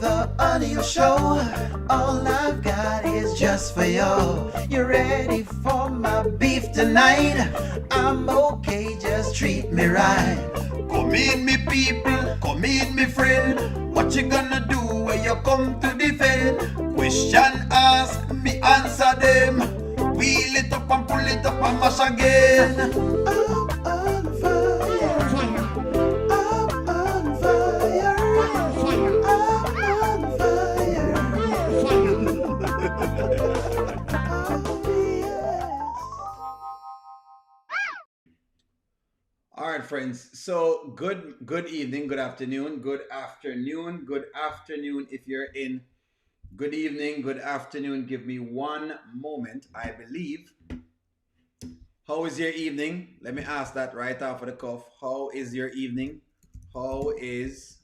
the audio show. All I've got is just for you. You ready for my beef tonight? I'm okay, just treat me right. Come in, me people, come in, me friend. What you gonna do when you come to defend? Question ask, me answer them. Wheel it up and pull it up and mash again. I'm on fire. I'm on fire. I'm on fire. Oh, yes. All right, friends. So good evening, good afternoon, good afternoon, good afternoon if you're in. Good evening, good afternoon. Give me one moment. I believe. How is your evening? Let me ask that right off of the cuff. How is your evening? How is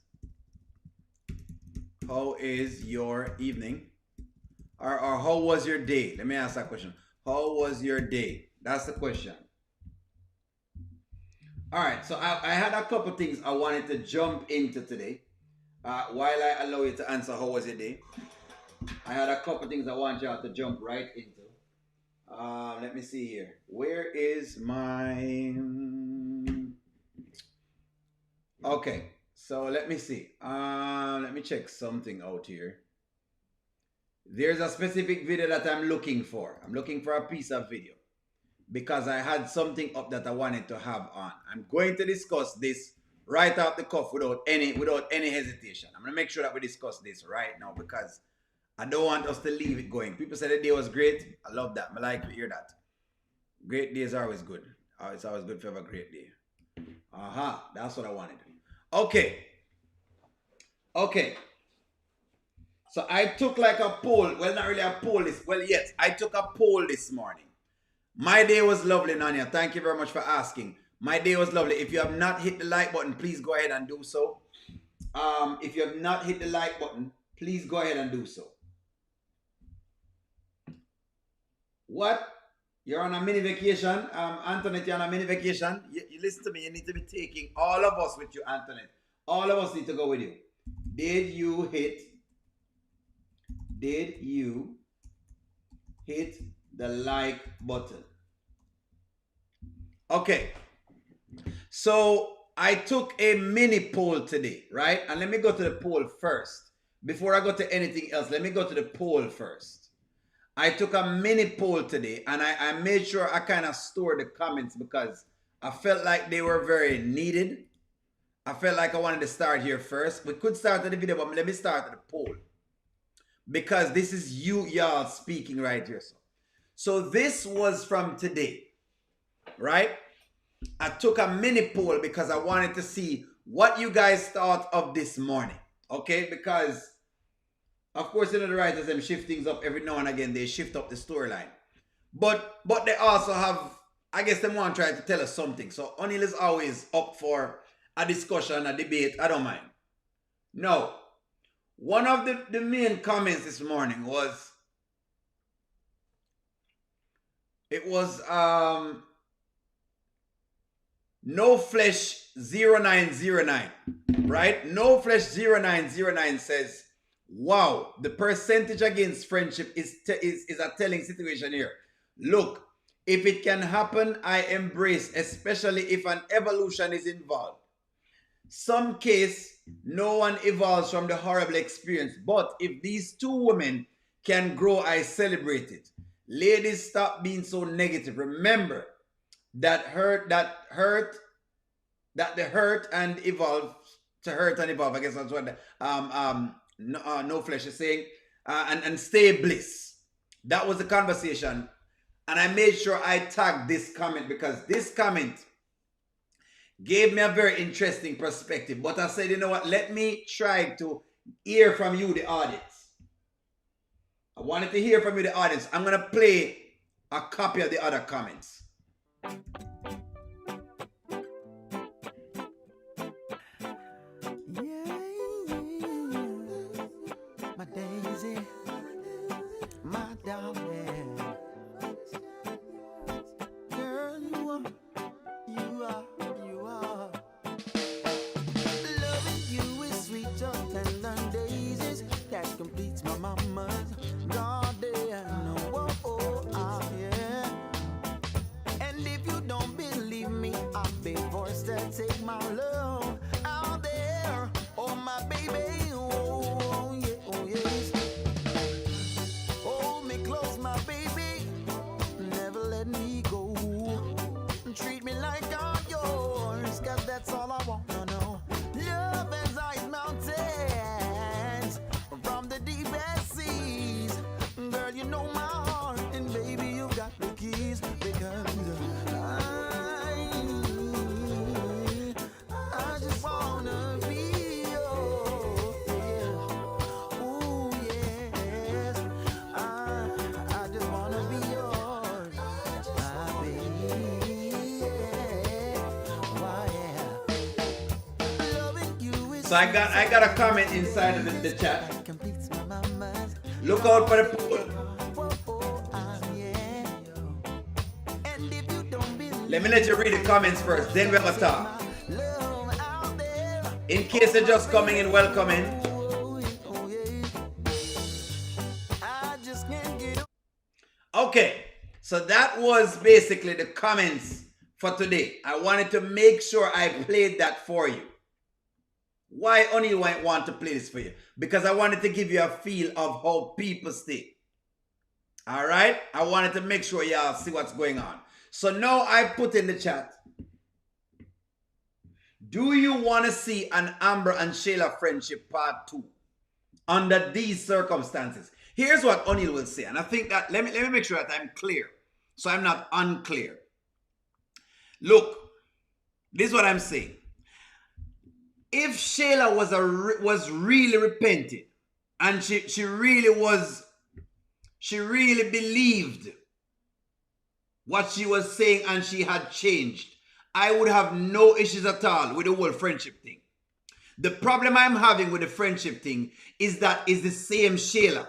your evening? Or how was your day? Let me ask that question. How was your day? That's the question. All right. So I had a couple things I wanted to jump into today. While I allow you to answer how was your day, I had a couple things I want y'all to jump right into. Let me see here. Where is my... Okay, so let me see. Let me check something out here. There's a specific video that I'm looking for. I'm looking for a piece of video because I had something up that I wanted to have on. I'm going to discuss this right off the cuff without any hesitation. I'm gonna make sure that we discuss this right now because I don't want us to leave it going. People said the day was great. I love that. I like to hear that. Great days are always good. It's always good to have a great day. That's what I wanted. Okay. So I took like a poll. Well, not really a poll. Yes, I took a poll this morning. My day was lovely, Nanya. Thank you very much for asking. My day was lovely. If you have not hit the like button, please go ahead and do so. If you have not hit the like button, please go ahead and do so. What? You're on a mini vacation? Antoinette, you're on a mini vacation? You listen to me. You need to be taking all of us with you, Antoinette. All of us need to go with you. Did you hit the like button? Okay. So I took a mini poll today, right? And let me go to the poll first. Before I go to anything else, let me go to the poll first. I took a mini poll today and I made sure I kind of stored the comments because I felt like they were very needed. I felt like I wanted to start here first. We could start at the video, but let me start at the poll. Because this is y'all speaking right here. So this was from today, right? I took a mini poll because I wanted to see what you guys thought of this morning. Okay, because of course, you know, the writers, them shift things up every now and again. They shift up the storyline. But they also have, I guess they want to try to tell us something. So O'Neill is always up for a discussion, a debate. I don't mind. No. One of the main comments this morning was, it was No Flesh 0909, right? No Flesh 0909 says, wow, the percentage against friendship is a telling situation here. Look, if it can happen, I embrace, especially if an evolution is involved. Some case, no one evolves from the horrible experience, but if these two women can grow, I celebrate it. Ladies, stop being so negative. Remember that the hurt and evolve to hurt and evolve. I guess that's what No Flesh is saying, and stay bliss. That was the conversation, and I made sure I tagged this comment because this comment gave me a very interesting perspective. But I said, you know what? Let me try to hear from you, the audience. I wanted to hear from you, the audience. I'm gonna play a copy of the other comments. So I got a comment inside of the chat. Look out for the poll. Let me let you read the comments first, then we're gonna talk. In case you're just coming in, welcome in. Okay, so that was basically the comments for today. I wanted to make sure I played that for you. Why O'Neal want to play this for you? Because I wanted to give you a feel of how people stay. All right? I wanted to make sure y'all see what's going on. So now I put in the chat. Do you want to see an Amber and Shayla friendship part 2 under these circumstances? Here's what O'Neal will say. And I think that, let me make sure that I'm clear. So I'm not unclear. Look, this is what I'm saying. If Shayla was really repentant and she really believed what she was saying and she had changed, I would have no issues at all with the whole friendship thing. The problem I'm having with the friendship thing is that it's the same Shayla.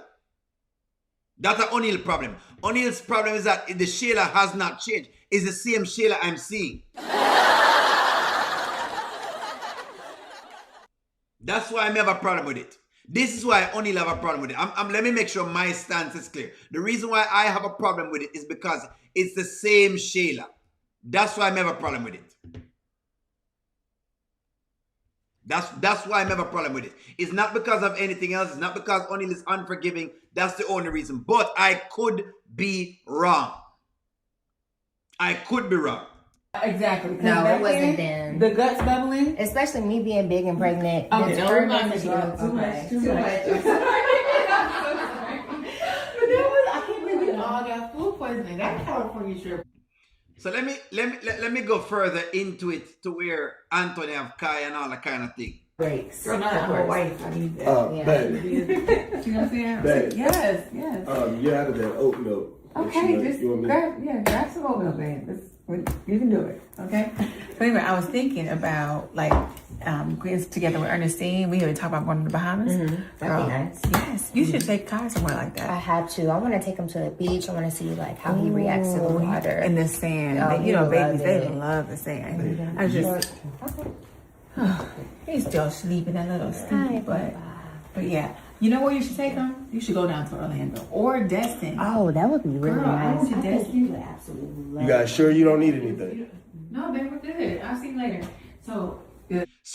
That's an O'Neal problem. O'Neal's problem is that the Shayla has not changed. It's the same Shayla I'm seeing. That's why I have a problem with it. This is why O'Neal have a problem with it. Let me make sure my stance is clear. The reason why I have a problem with it is because it's the same Shayla. That's why I have a problem with it. That's why I have a problem with it. It's not because of anything else. It's not because O'Neal is unforgiving. That's the only reason. But I could be wrong. I could be wrong. Exactly. No, it wasn't then. The guts bubbling. Especially me being big and pregnant. Okay, Too much. But I can't believe we all got food poisoning. That California trip. So let me go further into it to where Anthony have Kai and all that kind of thing. Breaks. Girl, not my wife. I need that. Baby. You know what I'm saying? Baby. Yes. You added that oat milk. Okay, just grab some oat milk, man. You can do it, okay? So anyway, I was thinking about going together with Ernestine. We even talk about going to the Bahamas. Mm-hmm. That'd be nice. Yes, you should take Kai somewhere like that. I have to. I want to take him to the beach. I want to see how he reacts to the water. In the sand. Oh, Babies, they love the sand. I just, he's still sleeping, that little sleepy, but yeah. You know where you should take him? You should go down to Orlando or Destin. Oh, that would be really nice. I think would absolutely love You guys sure you don't need anything? No, babe, we're good. I'll see you later. So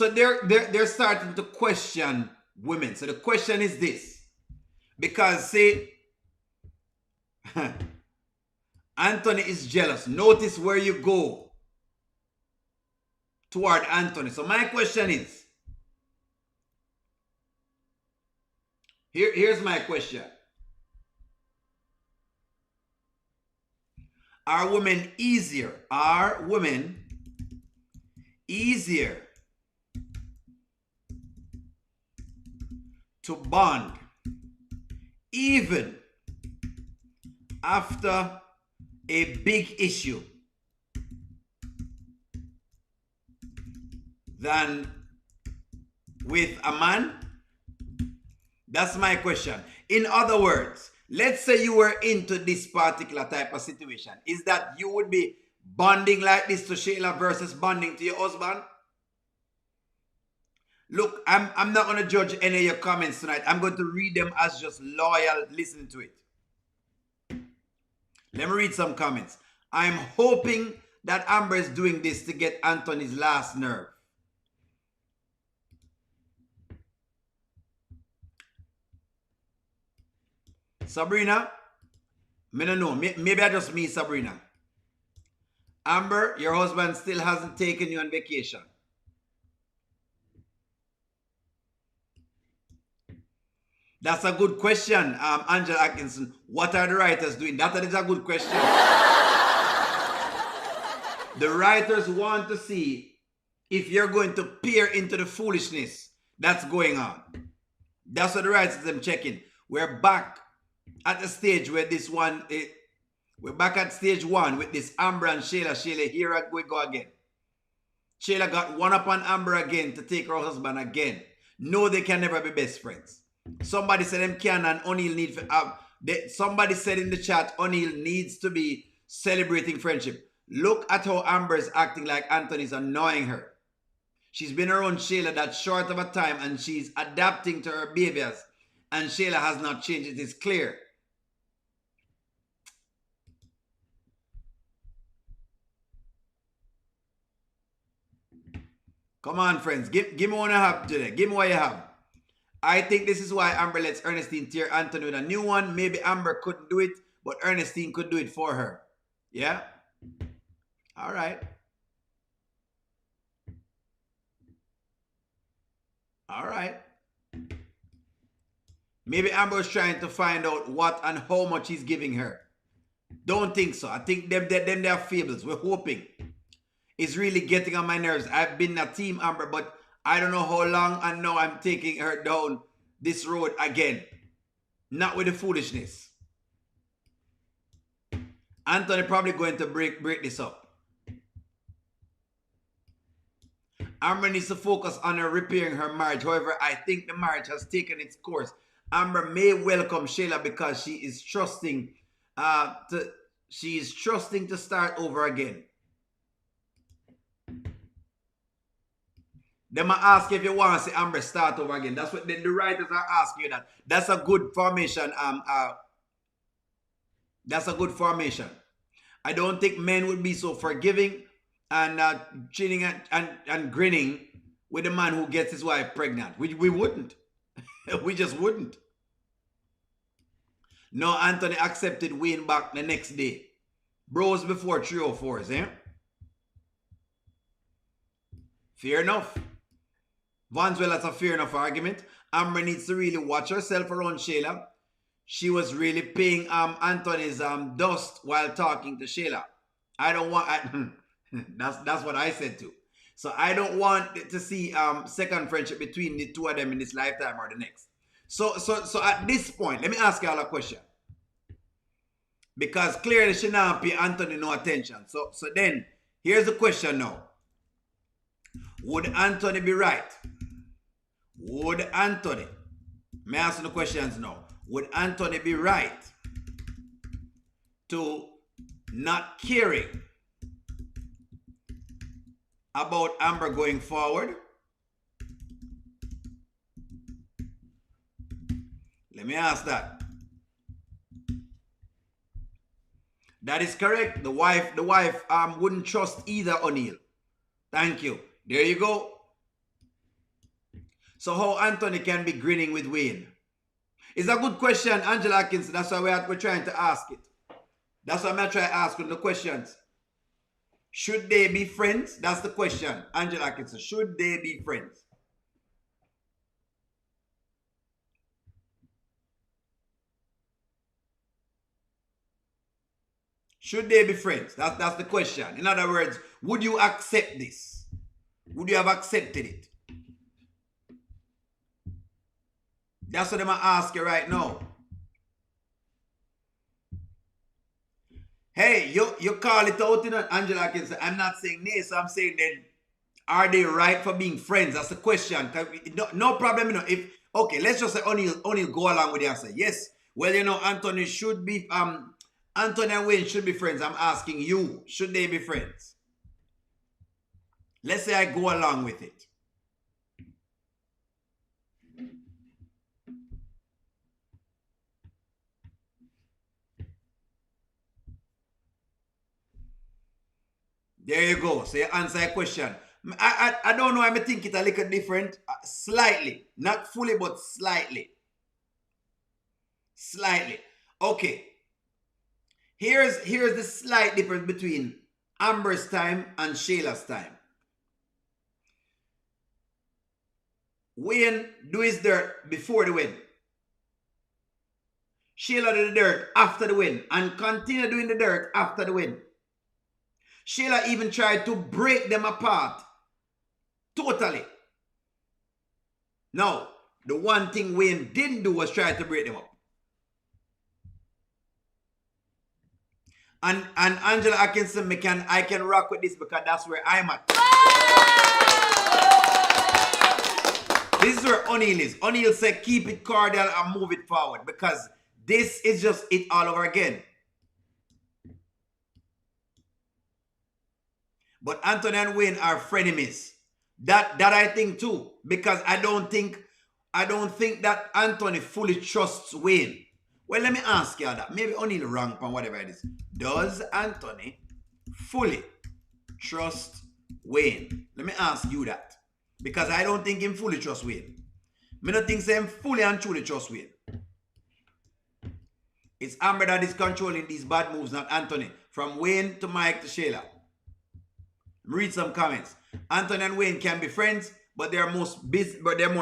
they're starting to question women. So the question is this. Because see, Anthony is jealous. Notice where you go toward Anthony. So my question is, here's my question. Are women easier to bond even after a big issue than with a man? That's my question. In other words, let's say you were into this particular type of situation. Is that you would be bonding like this to Shayla versus bonding to your husband? Look, I'm not going to judge any of your comments tonight. I'm going to read them as just loyal listening to it. Let me read some comments. I'm hoping that Amber is doing this to get Anthony's last nerve. Sabrina, I don't know. Maybe I just mean Sabrina. Amber, your husband still hasn't taken you on vacation. That's a good question, Angela Atkinson. What are the writers doing? That is a good question. The writers want to see if you're going to peer into the foolishness that's going on. That's what the writers are checking. We're back at the stage where we're back at stage 1 with this Amber and Shayla. Shayla, here we go again. Shayla got one up on Amber again to take her husband again. No, they can never be best friends. Somebody said them can and O'Neal need for somebody said in the chat O'Neal needs to be celebrating friendship. Look at how Amber is acting like Anthony's annoying her. She's been around Shayla that short of a time and she's adapting to her behaviors. And Shayla has not changed. It is clear. Come on, friends. Give me what you have today. Give me what you have. I think this is why Amber lets Ernestine tear Anthony with a new one. Maybe Amber couldn't do it, but Ernestine could do it for her. Yeah? All right. All right. Maybe Amber was trying to find out what and how much he's giving her. Don't think so. I think them they are fables. We're hoping. It's really getting on my nerves. I've been a team Amber, but I don't know how long, and now I'm taking her down this road again. Not with the foolishness. Anthony probably going to break this up. Amber needs to focus on her repairing her marriage. However, I think the marriage has taken its course. Amber may welcome Shayla because she is trusting to start over again. They might ask if you want to see Amber start over again. That's what the writers are asking you that. That's a good formation. That's a good formation. I don't think men would be so forgiving and chilling and grinning with a man who gets his wife pregnant. We wouldn't. We just wouldn't. No, Anthony accepted Wayne back the next day. Bros before 304s, eh? Fair enough. Vanswell, that's a fair enough argument. Amber needs to really watch herself around Shayla. She was really paying Anthony's dust while talking to Shayla. I don't want... that's what I said too. So I don't want to see second friendship between the two of them in this lifetime or the next. So at this point, let me ask y'all a question. Because clearly she not pay Anthony no attention. So then, here's the question now. Would Anthony be right? Would Anthony, may I ask the questions now. Would Anthony be right to not caring about Amber going forward? Let me ask that. That is correct. The wife wouldn't trust either O'Neal. Thank you. There you go. So how Anthony can be grinning with Wayne? It's a good question, Angela Atkinson. That's why we're trying to ask it. That's why I'm trying to ask the questions. Should they be friends? That's the question, Angela Atkinson. Should they be friends? Should they be friends? That's the question. In other words, would you accept this? Would you have accepted it? That's what I'm going to ask you right now. Hey, you call it out, you know, Angela can say, I'm not saying this, so I'm saying then, are they right for being friends? That's the question. No problem, you know. Okay, let's just say O'Neal go along with the answer. Yes. Well, you know, Anthony and Wayne should be friends. I'm asking you, should they be friends? Let's say I go along with it. There you go. So you answer a question. I don't know. I may think it a little different. Slightly. Not fully, but slightly. Slightly. Okay. Here's the slight difference between Amber's time and Shayla's time. Wayne do his dirt before the win. Shayla do the dirt after the win and continue doing the dirt after the win. Shayla even tried to break them apart. Totally. No, the one thing Wayne didn't do was try to break them up. And Angela Atkinson, I can rock with this because that's where I'm at. This is where O'Neal is. O'Neal said keep it cordial and move it forward because this is just it all over again. But Anthony and Wayne are frenemies. That I think too, because I don't think that Anthony fully trusts Wayne. Well, let me ask you that. Maybe O'Neal wrong on whatever it is. Does Anthony fully trust Wayne? Let me ask you that. Because I don't think him fully trust Wayne. I don't think him fully and truly trust Wayne. It's Amber that is controlling these bad moves, not Anthony. From Wayne to Mike to Shayla. Read some comments. Anthony and Wayne can be friends, but they're more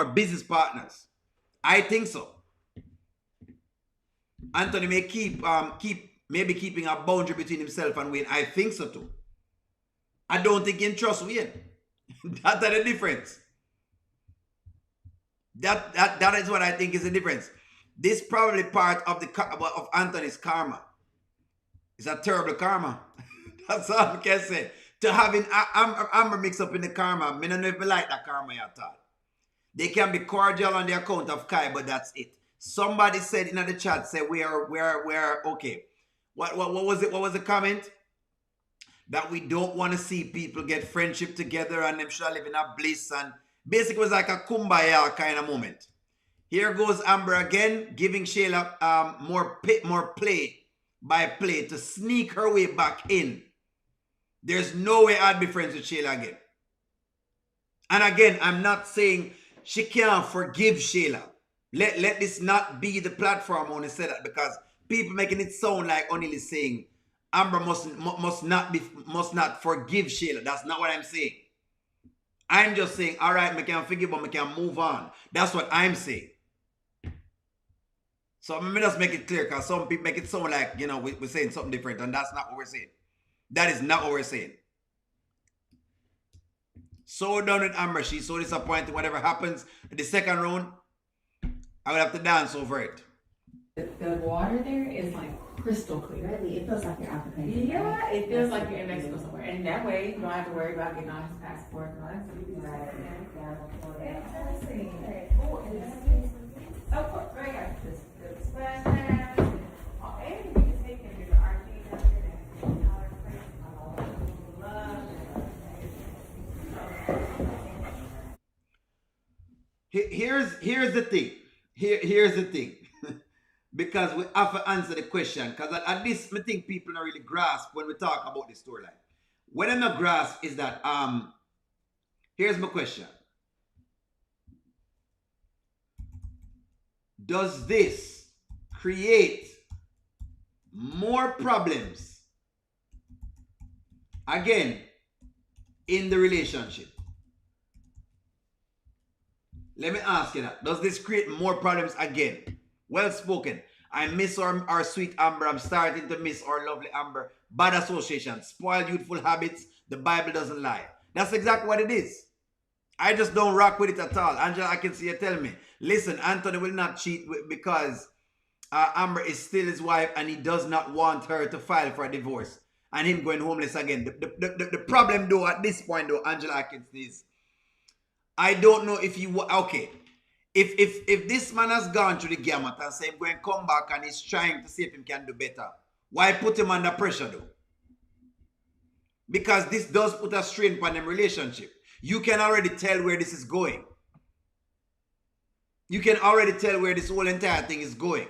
business partners. I think so. Anthony may maybe keeping a boundary between himself and Wayne. I think so too. I don't think he trusts Wayne. That's the difference. That is what I think is the difference. This probably part of Anthony's karma. It's a terrible karma. That's all I can say. To having Amber mixed up in the karma, I don't know if I like that karma at all. They can be cordial on the account of Kai, but that's it. Somebody said in the chat, say we are okay. What was it? What was the comment? That we don't want to see people get friendship together and them should live in a bliss, and basically it was like a kumbaya kind of moment. Here goes Amber again, giving Shayla more play by play to sneak her way back in. There's no way I'd be friends with Shayla again. And again, I'm not saying she can't forgive Shayla. Let this not be the platform when I say that, because people making it sound like O'Neal is saying Amber must not forgive Shayla. That's not what I'm saying. I'm just saying, all right, I can forgive, but I can move on. That's what I'm saying. So let me just make it clear, because some people make it sound like, we're saying something different, and that's not what we're saying. That is not what we're saying. So done with Amber. She's so disappointed. Whatever happens in the second round, I would have to dance over it. The water there is like crystal clear. Really, it feels like you're out the country. Yeah, it feels like you're in Mexico somewhere. And that way, you don't have to worry about getting on his passport. Here's the thing. Here's the thing. Because we have to answer the question. Because at this, I think people don't really grasp when we talk about the storyline. What I'm not grasp is that here's my question. Does this create more problems again in the relationship? Let me ask you that. Does this create more problems again? Well spoken. I miss our sweet Amber. I'm starting to miss our lovely Amber. Bad association. Spoiled youthful habits. The Bible doesn't lie. That's exactly what it is. I just don't rock with it at all. Angela, I can see you tell me. Listen, Anthony will not cheat because Amber is still his wife and he does not want her to file for a divorce. And him going homeless again. The problem though, at this point though, Angela, I can see is, I don't know if you... Okay. If this man has gone through the gamut and say he's going to come back and he's trying to see if he can do better, why put him under pressure though? Because this does put a strain upon them relationship. You can already tell where this is going. You can already tell where this whole entire thing is going.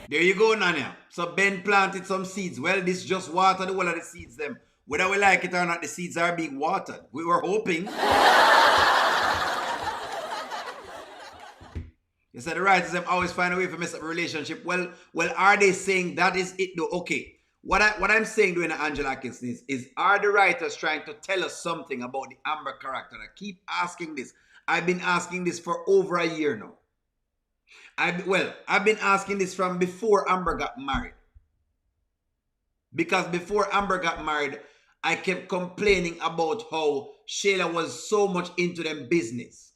There you go, Nanya. So Ben planted some seeds. Well, this just watered the whole of the seeds them. Whether we like it or not, the seeds are being watered. We were hoping. You said the writers them always find a way to mess up a relationship. Well, are they saying that is it though? Okay. What I'm saying doing Angela Atkins is are the writers trying to tell us something about the Amber character? I keep asking this. I've been asking this for over a year now. I've been asking this from before Amber got married. Because before Amber got married, I kept complaining about how Shayla was so much into them business.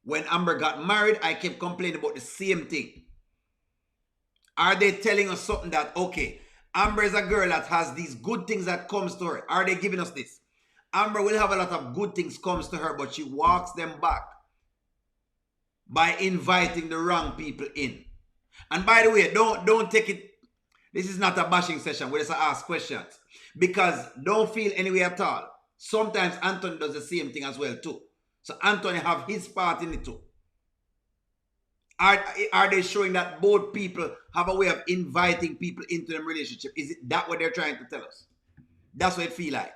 When Amber got married, I kept complaining about the same thing. Are they telling us something that, okay, Amber is a girl that has these good things that comes to her? Are they giving us this? Amber will have a lot of good things comes to her, but she walks them back by inviting the wrong people in. And by the way, don't take it. This is not a bashing session. We just ask questions. Because don't feel any way at all. Sometimes Anthony does the same thing as well too. So Anthony have his part in it too. Are they showing that both people have a way of inviting people into their relationship? Is it that what they're trying to tell us? That's what it feel like.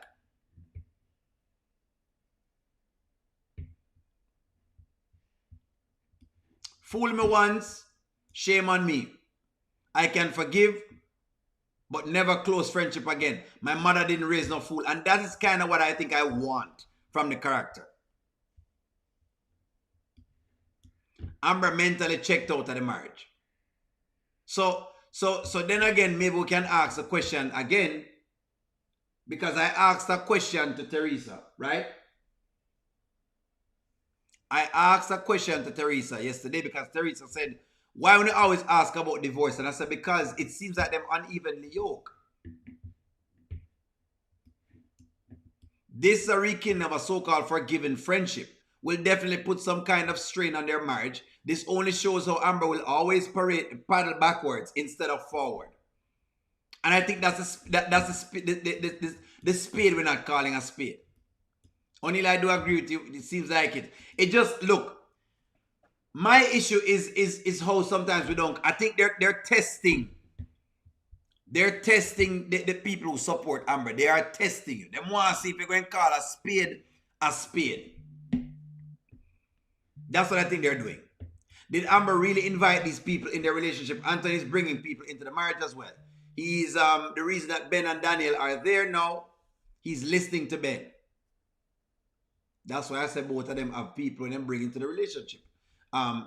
Fool me once, shame on me. I can forgive, but never close friendship again. My mother didn't raise no fool. And that is kind of what I think I want from the character. Amber mentally checked out of the marriage. So then again, maybe we can ask a question again. Because I asked a question to Teresa, right? I asked a question to Teresa yesterday because Teresa said, why would you always ask about divorce? And I said, because it seems like them unevenly yoked. This rekindling of a so-called forgiven friendship will definitely put some kind of strain on their marriage. This only shows how Amber will always paddle backwards instead of forward. And I think that's the spade we're not calling a spade. Only I do agree with you. It seems like it. It just, look, my issue is how sometimes we don't. I think they're testing. They're testing the people who support Amber. They are testing you. They want to see if you're going to call a spade a spade. That's what I think they're doing. Did Amber really invite these people in their relationship? Anthony's bringing people into the marriage as well. He's the reason that Ben and Daniel are there now. He's listening to Ben. That's why I said both of them have people and them bring into the relationship.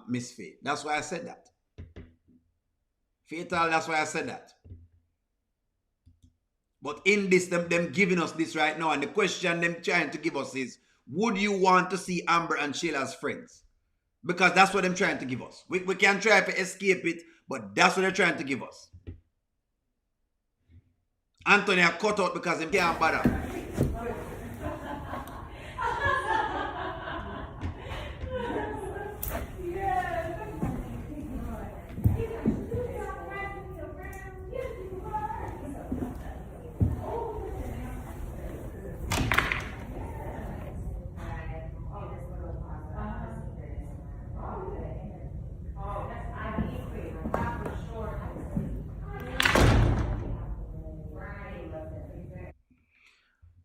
Miss Faith. That's why I said that. Fatal, that's why I said that. But in this, them giving us this right now, and the question them trying to give us is, would you want to see Amber and Shayla as friends? Because that's what they're trying to give us. We can try to escape it, but that's what they're trying to give us. Anthony are cut out because he can't bother.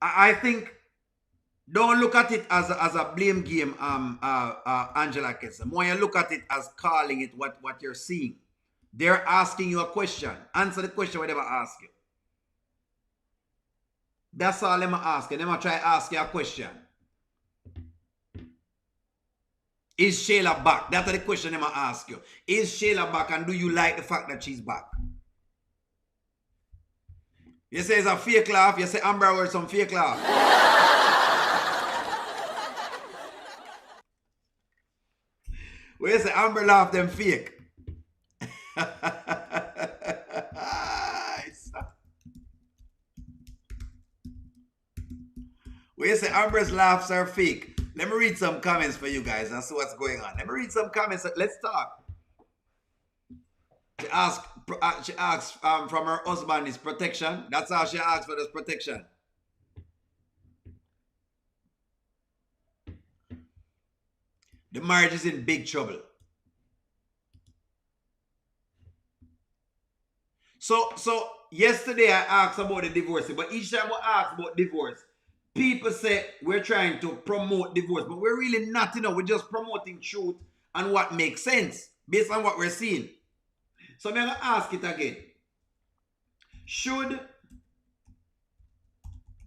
I think don't look at it as a blame game, Angela Kessler. More you look at it as calling it what you're seeing. They're asking you a question. Answer the question whatever ask you. That's all them ask you. Them try to ask you a question. Is Shayla back? That's the question them ask you. Is Shayla back, and do you like the fact that she's back? You say it's a fake laugh. You say Amber wears some fake laugh. When you say Amber laugh, them fake. When you say Amber's laughs are fake, let me read some comments for you guys and see what's going on. Let me read some comments. Let's talk. She asks from her husband is protection. That's how she asks for this protection. The marriage is in big trouble. So yesterday I asked about the divorce, but each time I ask about divorce, people say we're trying to promote divorce, but we're really not, we're just promoting truth and what makes sense based on what we're seeing. So I'm going to ask it again. Should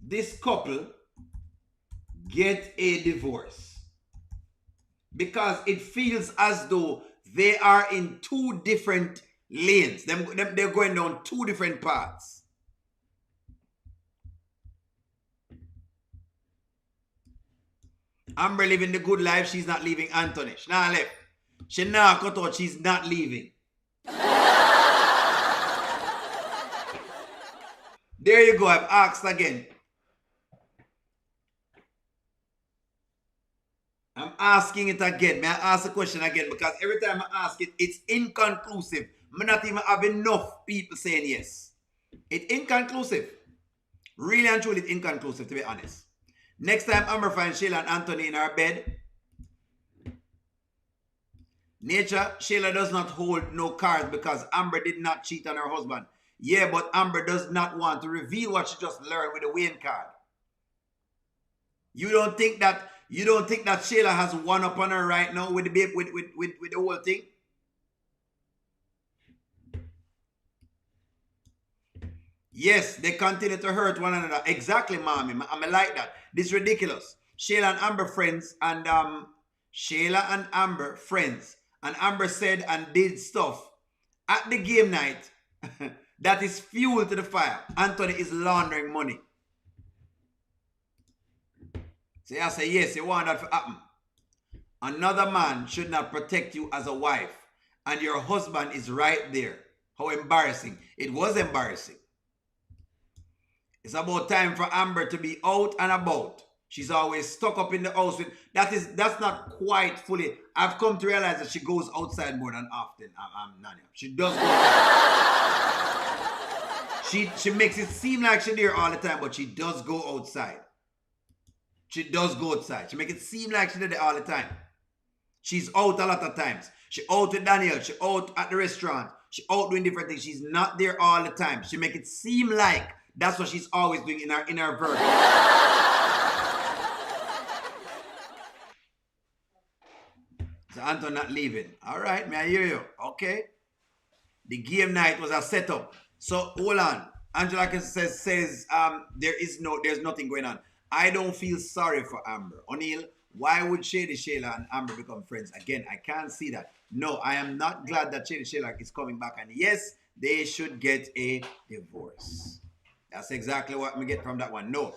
this couple get a divorce? Because it feels as though they are in two different lanes. They're going down two different paths. Amber living the good life. She's not leaving Anthony. She not left. She not cut out. She's not leaving. There you go. I've asked again. I'm asking it again. May I ask the question again? Because every time I ask it, it's inconclusive. I not even have enough people saying yes. It's inconclusive. Really and truly, it's inconclusive, to be honest. Next time Amber finds Shayla and Anthony in her bed, nature, Shayla does not hold no cards because Amber did not cheat on her husband. Yeah, but Amber does not want to reveal what she just learned with the Wayne card. You don't think that Shayla has one up on her right now with the with the whole thing? Yes, they continue to hurt one another. Exactly, mommy. I'm like that. This is ridiculous. Shayla and Amber friends, and Amber said and did stuff at the game night that is fuel to the fire. Anthony is laundering money. So I say, yes, you want that to happen. Another man should not protect you as a wife, and your husband is right there. How embarrassing. It was embarrassing. It's about time for Amber to be out and about. She's always stuck up in the house. That's not quite fully. I've come to realize that she goes outside more than often. Nanya. She does go outside. She makes it seem like she's there all the time, but she does go outside. She does go outside. She makes it seem like she's there all the time. She's out a lot of times. She out with Daniel. She out at the restaurant. She out doing different things. She's not there all the time. She make it seem like that's what she's always doing in her version. So Anton not leaving. All right, may I hear you? Okay. The game night was a setup. So hold on. Angela says there's nothing going on. I don't feel sorry for Amber. O'Neill, why would Shayla and Amber become friends? Again, I can't see that. No, I am not glad that Shayla is coming back. And yes, they should get a divorce. That's exactly what we get from that one. No.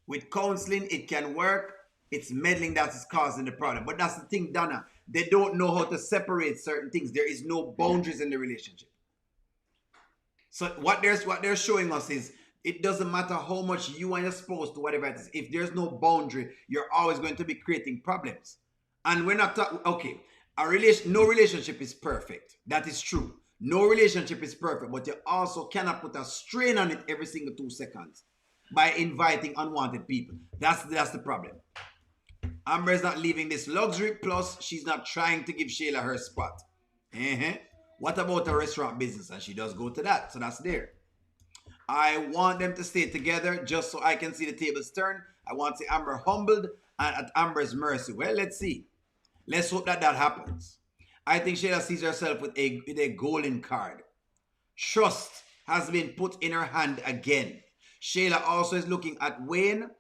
With counseling, it can work. It's meddling that is causing the problem. But that's the thing, Donna. They don't know how to separate certain things. There is no boundaries in the relationship. So what they're showing us is it doesn't matter how much you and your spouse do whatever it is. If there's no boundary, you're always going to be creating problems. And we're not talking, okay, no relationship is perfect. That is true. No relationship is perfect, but you also cannot put a strain on it every single 2 seconds by inviting unwanted people. That's the problem. Amber is not leaving this luxury, plus she's not trying to give Shayla her spot. What about her restaurant business? And she does go to that, so that's there. I want them to stay together just so I can see the tables turn. I want to see Amber humbled and at Amber's mercy. Well, let's see. Let's hope that happens. I think Shayla sees herself with a golden card. Trust has been put in her hand again. Shayla also is looking at Wayne,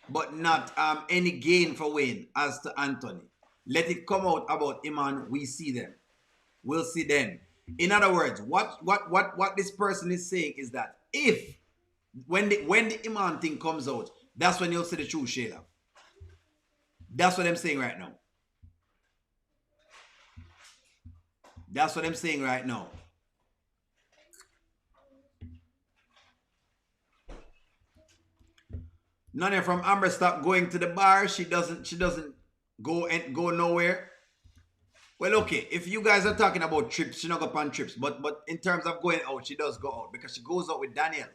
but not any gain for Wayne as to Anthony. Let it come out about Iman. We see them. We'll see then. In other words, what this person is saying is that when the Iman thing comes out, that's when you'll see the true Shayla. That's what I'm saying right now. That's what I'm saying right now. None from Amber stop going to the bar. She doesn't go nowhere. Well, okay, if you guys are talking about trips, she not go on trips. But in terms of going out, she does go out because she goes out with Daniel.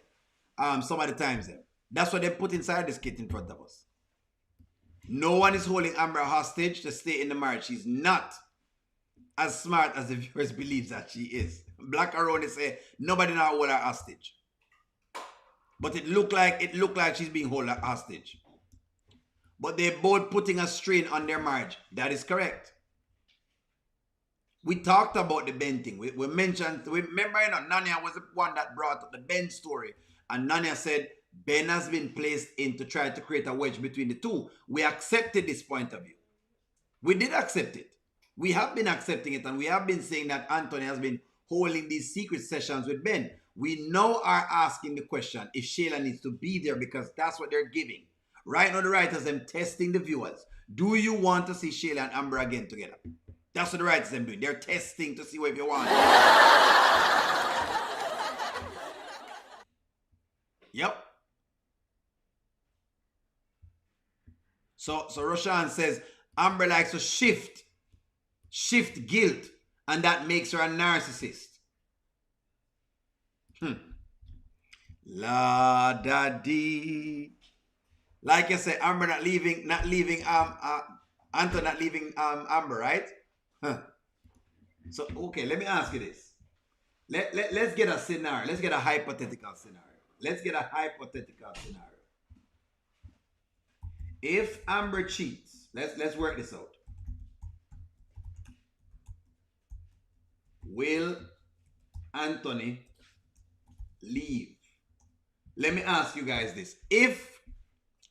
Some of the times then. That's what they put inside this kit in front of us. No one is holding Amber hostage to stay in the marriage. She's not as smart as the viewers believe that she is. Black Aroni say nobody now hold her hostage. But it looked like she's being held hostage. But they're both putting a strain on their marriage. That is correct. We talked about the Ben thing. We remember, Nanya was the one that brought up the Ben story. And Nanya said, Ben has been placed in to try to create a wedge between the two. We accepted this point of view. We did accept it. We have been accepting it, and we have been saying that Anthony has been holding these secret sessions with Ben. We now are asking the question if Shayla needs to be there because that's what they're giving. Right now, the writers them testing the viewers. Do you want to see Shayla and Amber again together? That's what the writers them doing. They're testing to see what you want. Yep. So Roshan says Amber likes to shift guilt, and that makes her a narcissist. La da dee. Like I said, Amber not leaving Anton not leaving Amber, right? Huh. So okay, let me ask you this. Let's get a scenario. Let's get a hypothetical scenario. If Amber cheats, let's work this out. Will Anthony leave? Let me ask you guys this. If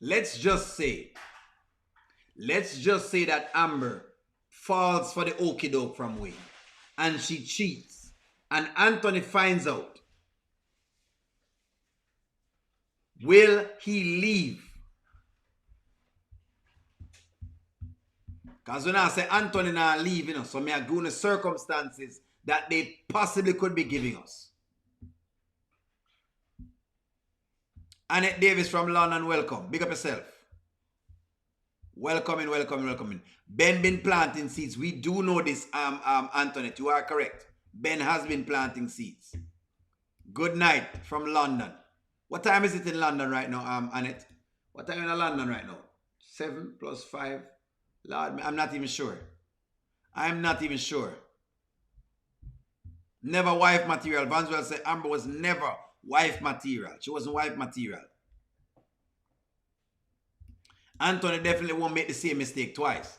let's just say that Amber falls for the okie doke from Wayne and she cheats and Anthony finds out, will he leave? Because when I say Anthony not leaving us, so me are going to circumstances that they possibly could be giving us. Annette Davis from London, welcome. Big up yourself. Welcome in. Ben been planting seeds. We do know this, Antoinette. You are correct. Ben has been planting seeds. Good night from London. What time is it in London right now, Annette? What time in London right now? 7 plus 5. Lord, I'm not even sure. Never wife material. Vanswell said Amber was never wife material. She wasn't wife material. Anthony definitely won't make the same mistake twice.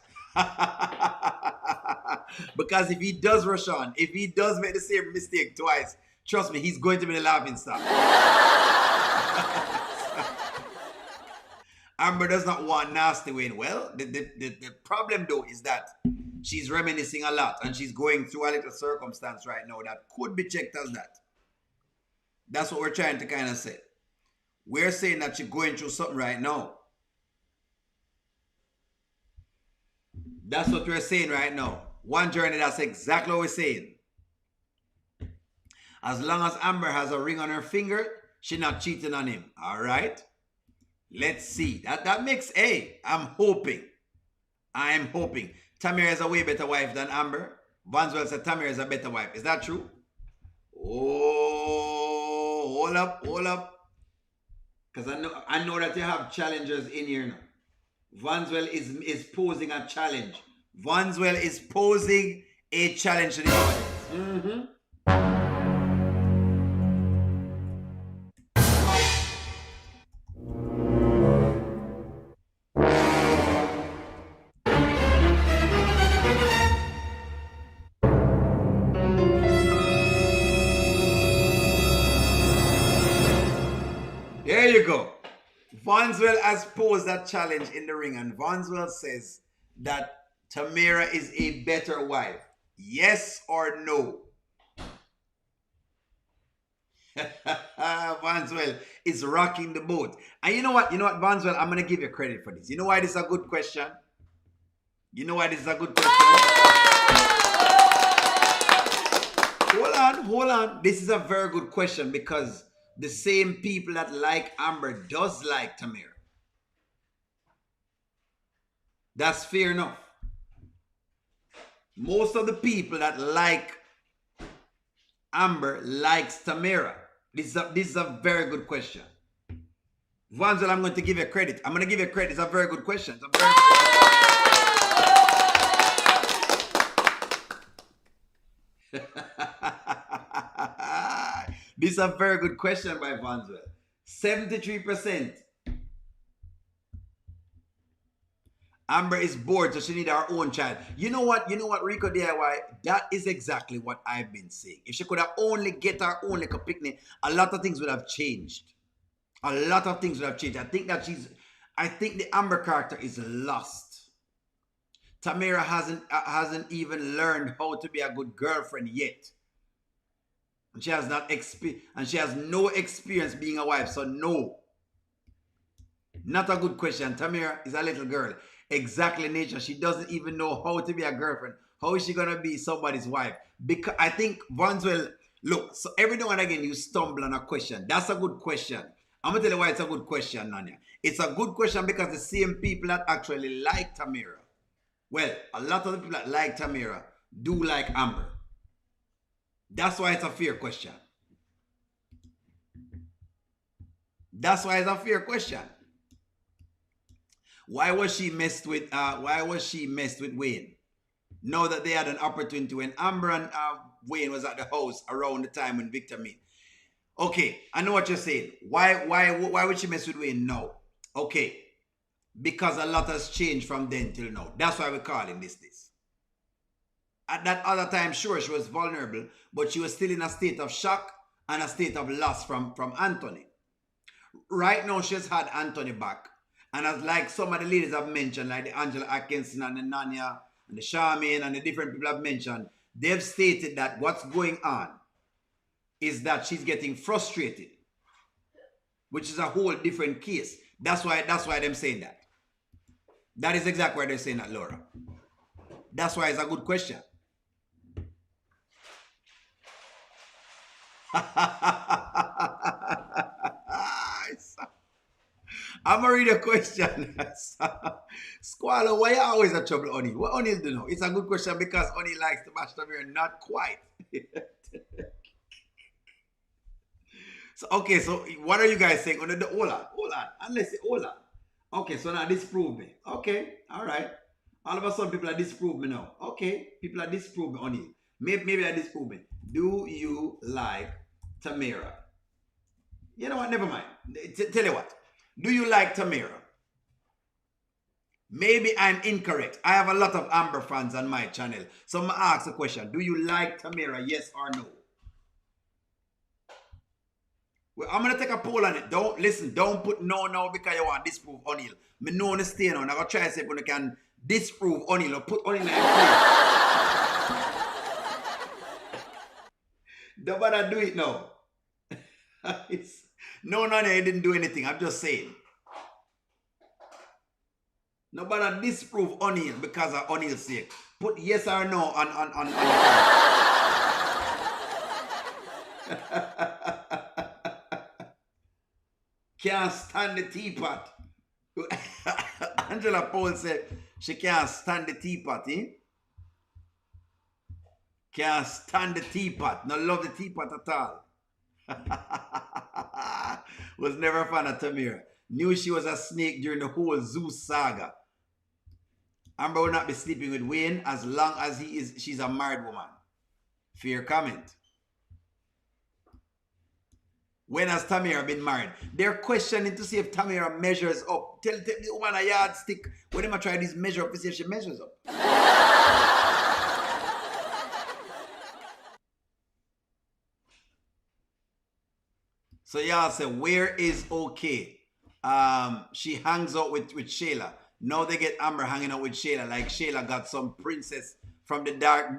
Because if he does, Roshan, if he does make the same mistake twice, trust me, he's going to be the laughing stock. Amber does not want nasty Wayne. Well, the problem though is that she's reminiscing a lot and she's going through a little circumstance right now that could be checked as that. That's what we're trying to kind of say. We're saying that she's going through something right now. That's what we're saying right now. One journey, that's exactly what we're saying. As long as Amber has a ring on her finger, she's not cheating on him. All right? Let's see. That makes I'm hoping. Tamira is a way better wife than Amber. Vanswell said Tamira is a better wife. Is that true? Oh, hold up. Because I know that you have challengers in here now. Vanswell is posing a challenge. Vanswell is posing a challenge to the audience. There you go. Vanswell has posed that challenge in the ring, and Vanswell says that Tamira is a better wife. Yes or no? Vanswell is rocking the boat. And you know what, Vanswell, I'm going to give you credit for this. You know why this is a good question? Hold on. This is a very good question because the same people that like Amber does like Tamira. That's fair enough. Most of the people that like Amber likes Tamira. This is a very good question. Vanswell, I'm going to give you credit. It's a very good question. This is a very good question by Vanswell. 73%. Amber is bored, so she needs her own child. You know what, Rico DIY? That is exactly what I've been saying. If she could have only get her own little picnic, a lot of things would have changed. I think the Amber character is lost. Tamira hasn't even learned how to be a good girlfriend yet. And she has no experience being a wife, so no. Not a good question. Tamira is a little girl. Exactly, nature. She doesn't even know how to be a girlfriend. How is she gonna be somebody's wife? Because I think Vanswell, look, so every now and again you stumble on a question. That's a good question. I'm gonna tell you why it's a good question, Nanya. It's a good question because the same people that actually like Tamira, well, a lot of the people that like Tamira do like Amber. That's why it's a fair question. That's why it's a fair question. Why was she messed with? Why was she messed with Wayne? Now that they had an opportunity when Amber and Wayne was at the house around the time when Victor met. Okay, I know what you're saying. Why would she mess with Wayne now? Okay, because a lot has changed from then till now. That's why we're calling this. At that other time, sure, she was vulnerable, but she was still in a state of shock and a state of loss from Anthony. Right now, she's had Anthony back. And as like some of the ladies have mentioned, like the Angela Atkinson and the Nanya and the Charmaine and the different people have mentioned, they've stated that what's going on is that she's getting frustrated, which is a whole different case. That's why they're saying that. That is exactly why they're saying that, Laura. That's why it's a good question. I'm gonna read a question. Squalor, why you always a trouble, O'Neal? What O'Neal do know? It's a good question because O'Neal likes to bash them here, not quite. So okay, so what are you guys saying? Hold on. Unless hold on. Okay, so now disprove me. Okay, all right. All of a sudden, people are disprove me now. Okay, people are disprove me, O'Neal. Maybe I disprove me. Do you like Tamira? You know what? Never mind. Tell you what. Do you like Tamira? Maybe I'm incorrect. I have a lot of Amber fans on my channel. So I'm going to ask a question. Do you like Tamira? Yes or no? Well, I'm going to take a poll on it. Don't put no because you want to disprove O'Neal. I know on the stay now. I'm going to try to see if you can disprove O'Neal or put O'Neal in place. Don't bother do it now. No, I didn't do anything. I'm just saying. Nobody disprove O'Neal because of O'Neal's sake. Put yes or no on Can't stand the teapot. Angela Paul said she can't stand the teapot, eh? Can't stand the teapot. No love the teapot at all. Was never a fan of Tamira. Knew she was a snake during the whole Zeus saga. Amber will not be sleeping with Wayne as long as she's a married woman. Fair comment. When has Tamira been married? They're questioning to see if Tamira measures up. Tell the woman a yardstick. When am I try this measure up to see if she measures up? So y'all say, where is okay? She hangs out with Shayla. Now they get Amber hanging out with Shayla, like Shayla got some princess from the dark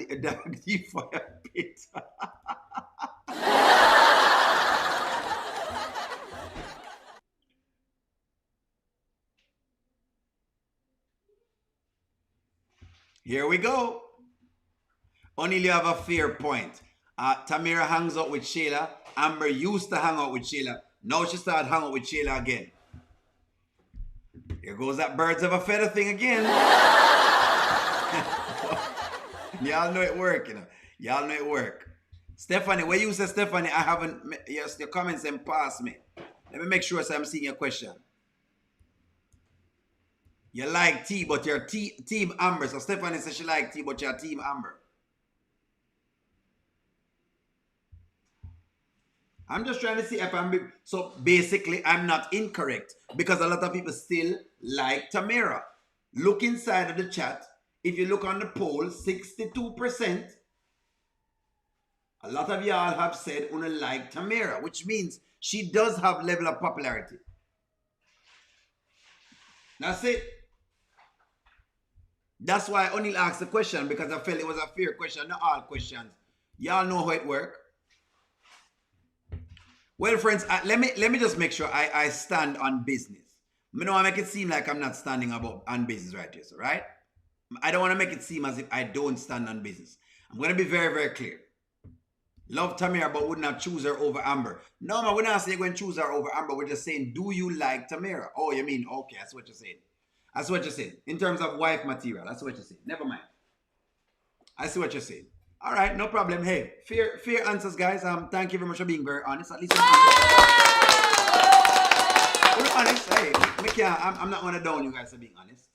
deep fire pit. Here we go. Only you have a fair point. Tamira hangs out with Shayla. Amber used to hang out with Shayla. Now she started hanging out with Shayla again. Here goes that birds of a feather thing again. Y'all know it work, you know. Y'all know it work. Stephanie, where you say Stephanie, I haven't, yes, your comments and pass me. Let me make sure so I'm seeing your question. You like T, but you're team Amber. So Stephanie says she like T, but you're team Amber. I'm just trying to see if I'm... So basically, I'm not incorrect because a lot of people still like Tamira. Look inside of the chat. If you look on the poll, 62%, a lot of y'all have said una like Tamira, which means she does have level of popularity. That's it. That's why I only asked the question because I felt it was a fair question, not all questions. Y'all know how it works. Well, friends, let me just make sure I stand on business. I know I make it seem like I'm not standing about on business right here, so right? I don't want to make it seem as if I don't stand on business. I'm going to be very, very clear. Love Tamira, but would not choose her over Amber. No, man, we're not saying we're going to choose her over Amber. We're just saying, do you like Tamira? Oh, you mean, okay, that's what you're saying. That's what you're saying. In terms of wife material, that's what you're saying. Never mind. I see what you're saying. All right, no problem. Hey, fair answers, guys. Thank you very much for being very honest. At least we're honest. Hey, I'm not going to down you guys for being honest.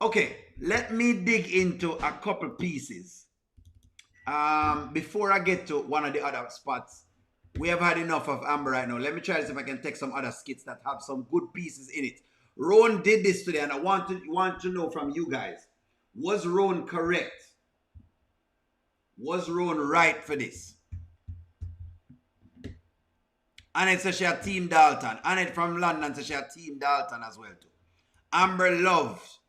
Okay, let me dig into a couple pieces. Before I get to one of the other spots, we have had enough of Amber right now. Let me try to see if I can take some other skits that have some good pieces in it. Rowan did this today, and I want to know from you guys, was Rowan correct? Was Rowan right for this? Annette says she had Team Dalton. Annette from London says she had Team Dalton as well too. Amber loves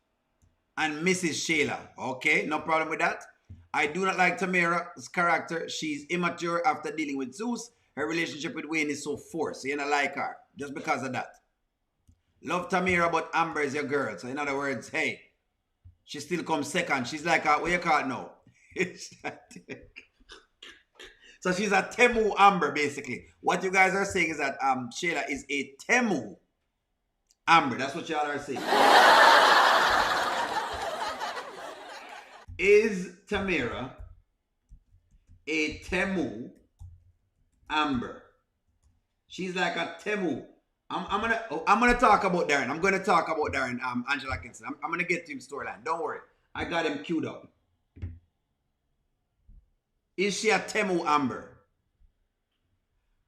and Mrs. Shayla. Okay, no problem with that. I do not like Tamira's character. She's immature after dealing with Zeus. Her relationship with Wayne is so forced. So you don't like her just because of that. Love Tamira, but Amber is your girl. So in other words, hey, she still comes second. She's like, what you call it now? So she's a Temu Amber, basically. What you guys are saying is that Shayla is a Temu Amber. That's what y'all are saying. Is Tamira a Temu Amber? She's like a Temu. I'm gonna talk about Darren. I'm gonna talk about Darren. Angela Kinston. I'm gonna get to him storyline. Don't worry. I got him queued up. Is she a Temu Amber?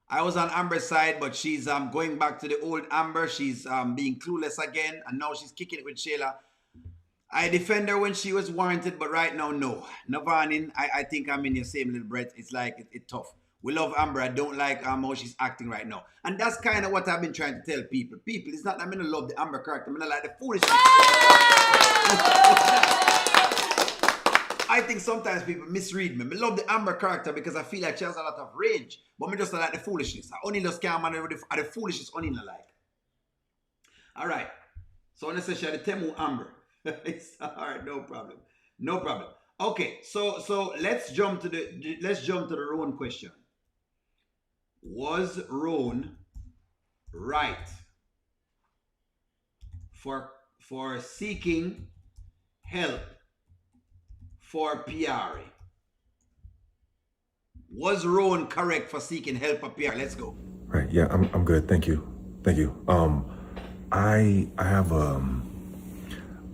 I was on Amber's side, but she's going back to the old Amber. She's being clueless again, and now she's kicking it with Shayla. I defend her when she was warranted, but right now, no. Navanin, I think I'm in your same little breath. It's like, it's tough. We love Amber. I don't like how she's acting right now. And that's kind of what I've been trying to tell people. People, it's not that I'm going to love the Amber character. I'm going to like the foolishness. I think sometimes people misread me. I love the Amber character because I feel like she has a lot of range. But I just like the foolishness. I only just can't manage the foolishness only like. All right. So when I say she had the Temu Amber. All right, no problem. No problem. Okay, so let's jump to the Rowan question. Was Rowan right for seeking help for PR? Was Rowan correct for seeking help for PR? Let's go. Right. Yeah, I'm good. Thank you. I have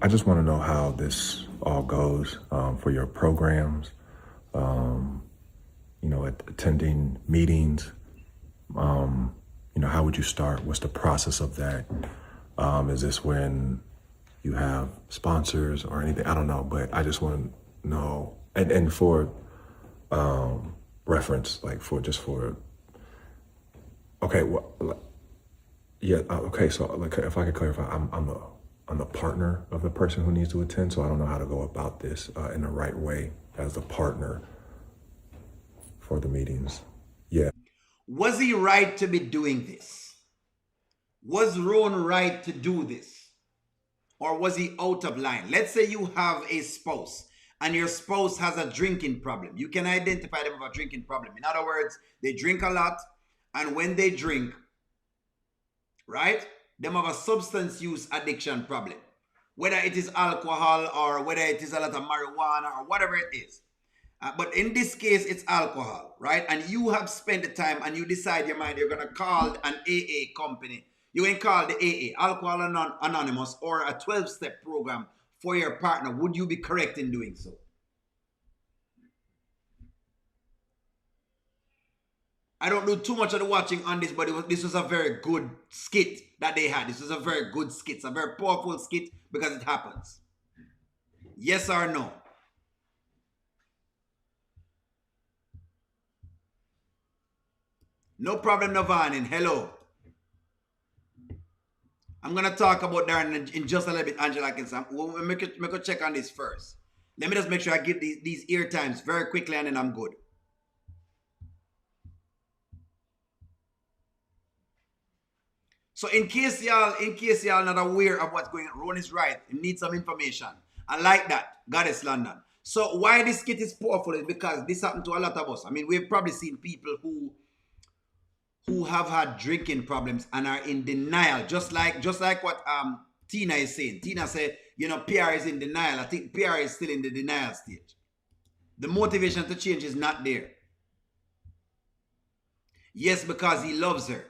I just want to know how this all goes for your programs, attending meetings. How would you start? What's the process of that? Is this when you have sponsors or anything? I don't know, but I just want to know. And for reference, okay, okay. So if I could clarify, I'm the partner of the person who needs to attend, so I don't know how to go about this in the right way as the partner for the meetings. Yeah. Was he right to be doing this? Was Rowan right to do this? Or was he out of line? Let's say you have a spouse and your spouse has a drinking problem. You can identify them with a drinking problem. In other words, they drink a lot, and when they drink, right, they have a substance use addiction problem. Whether it is alcohol or whether it is a lot of marijuana or whatever it is. But in this case, it's alcohol, right? And you have spent the time and you decide your mind, you're going to call an AA company. You ain't call the AA, Alcohol Anonymous, or a 12-step program for your partner. Would you be correct in doing so? I don't do too much of the watching on this, but this was a very good skit that they had. This was a very good skit. It's a very powerful skit because it happens. Yes or no? No problem, Navanin. Hello. I'm going to talk about Darren in just a little bit, Angela Kinston. We'll make a check on this first. Let me just make sure I give these ear times very quickly and then I'm good. So in case y'all not aware of what's going on, Ron is right. You need some information. I like that. Goddess London. So why this kit is powerful is because this happened to a lot of us. I mean, we've probably seen people who have had drinking problems and are in denial. Just like what Tina is saying. Tina said, you know, PR is in denial. I think PR is still in the denial stage. The motivation to change is not there. Yes, because he loves her.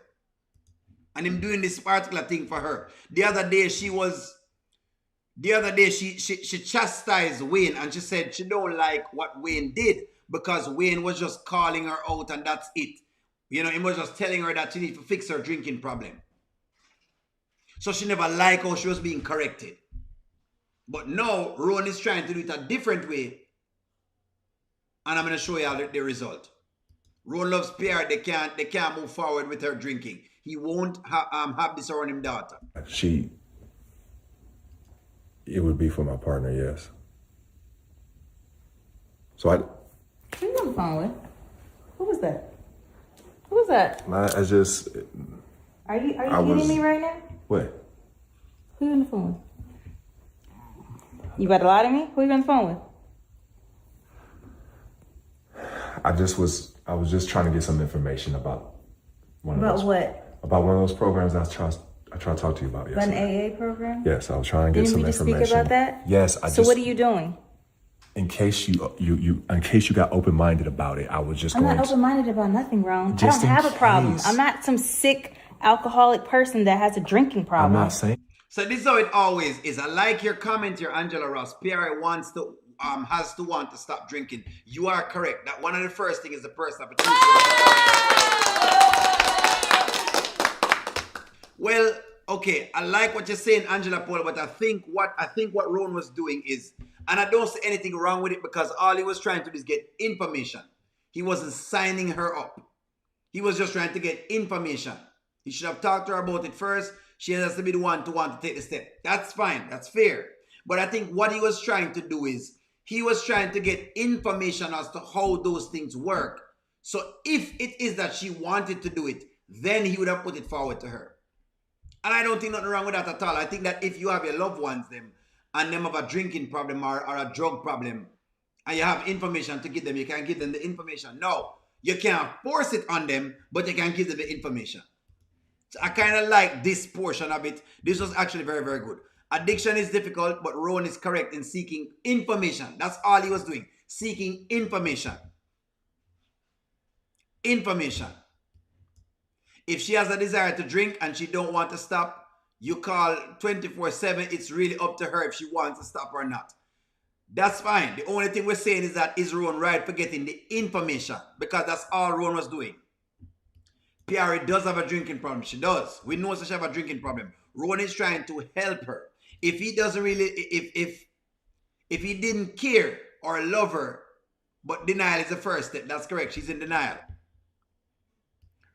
And him doing this particular thing for her. The other day she chastised Wayne and she said she don't like what Wayne did because Wayne was just calling her out and that's it. You know, he was just telling her that she needs to fix her drinking problem. So she never liked how she was being corrected. But now Ron is trying to do it a different way. And I'm going to show you the result. Ron loves PR. They can't move forward with her drinking. He won't have this around him daughter. It would be for my partner, yes. So Who you on the phone with? Who was that? Who was that? I just. Are you kidding me right now? What? Who you on the phone with? You about to lie to me? Who you on the phone with? I was just trying to get some information about one of those. About what? About one of those programs I tried to talk to you about About yesterday. an AA program? Yes, I was trying to get some information. Didn't we just speak about that? Yes, So what are you doing? In case you got open-minded about it, I was just I'm going not open-minded about nothing, Ron. I Just don't in have a problem. case. I'm not some sick alcoholic person that has a drinking problem. I'm not saying. So this is how it always is. I like your comment here, Angela Ross. PR has to want to stop drinking. You are correct. That one of the first thing is the person have to choose. Well, okay, I like what you're saying, Angela Paul, but I think what Ron was doing is, and I don't see anything wrong with it because all he was trying to do is get information. He wasn't signing her up. He was just trying to get information. He should have talked to her about it first. She has to be the one to want to take the step. That's fine. That's fair. But I think what he was trying to do is he was trying to get information as to how those things work. So if it is that she wanted to do it, then he would have put it forward to her. And I don't think nothing wrong with that at all. I think that if you have your loved ones, them have a drinking problem or a drug problem, and you have information to give them, you can give them the information. No, you can't force it on them, but you can give them the information. So I kind of like this portion of it. This was actually very, very good. Addiction is difficult, but Rowan is correct in seeking information. That's all he was doing. Seeking information. Information. If she has a desire to drink and she don't want to stop, you call 24/7. It's really up to her if she wants to stop or not. That's fine. The only thing we're saying is that is Rowan right for getting the information? Because that's all Rowan was doing. Piari does have a drinking problem. She does. We know that she have a drinking problem. Rowan is trying to help her. If he doesn't really, if he didn't care or love her, but denial is the first step. That's correct. She's in denial.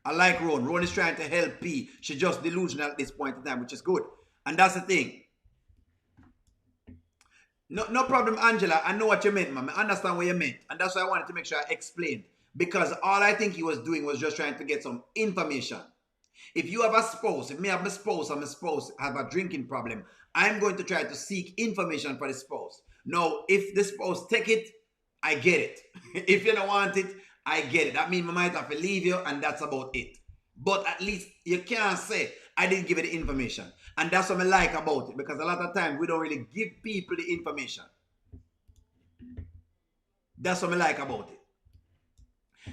I like Rowan. Rowan is trying to help P. She's just delusional at this point in time, which is good. And that's the thing. No problem, Angela. I know what you meant, ma'am. I understand what you meant. And that's why I wanted to make sure I explained. Because all I think he was doing was just trying to get some information. If you have a spouse, if me have a spouse and my spouse have a drinking problem, I'm going to try to seek information for the spouse. Now, if the spouse take it, I get it. If you don't want it, I get it. That means I might have to leave you and that's about it. But at least you can't say, I didn't give you the information. And that's what I like about it. Because a lot of times we don't really give people the information. That's what I like about it.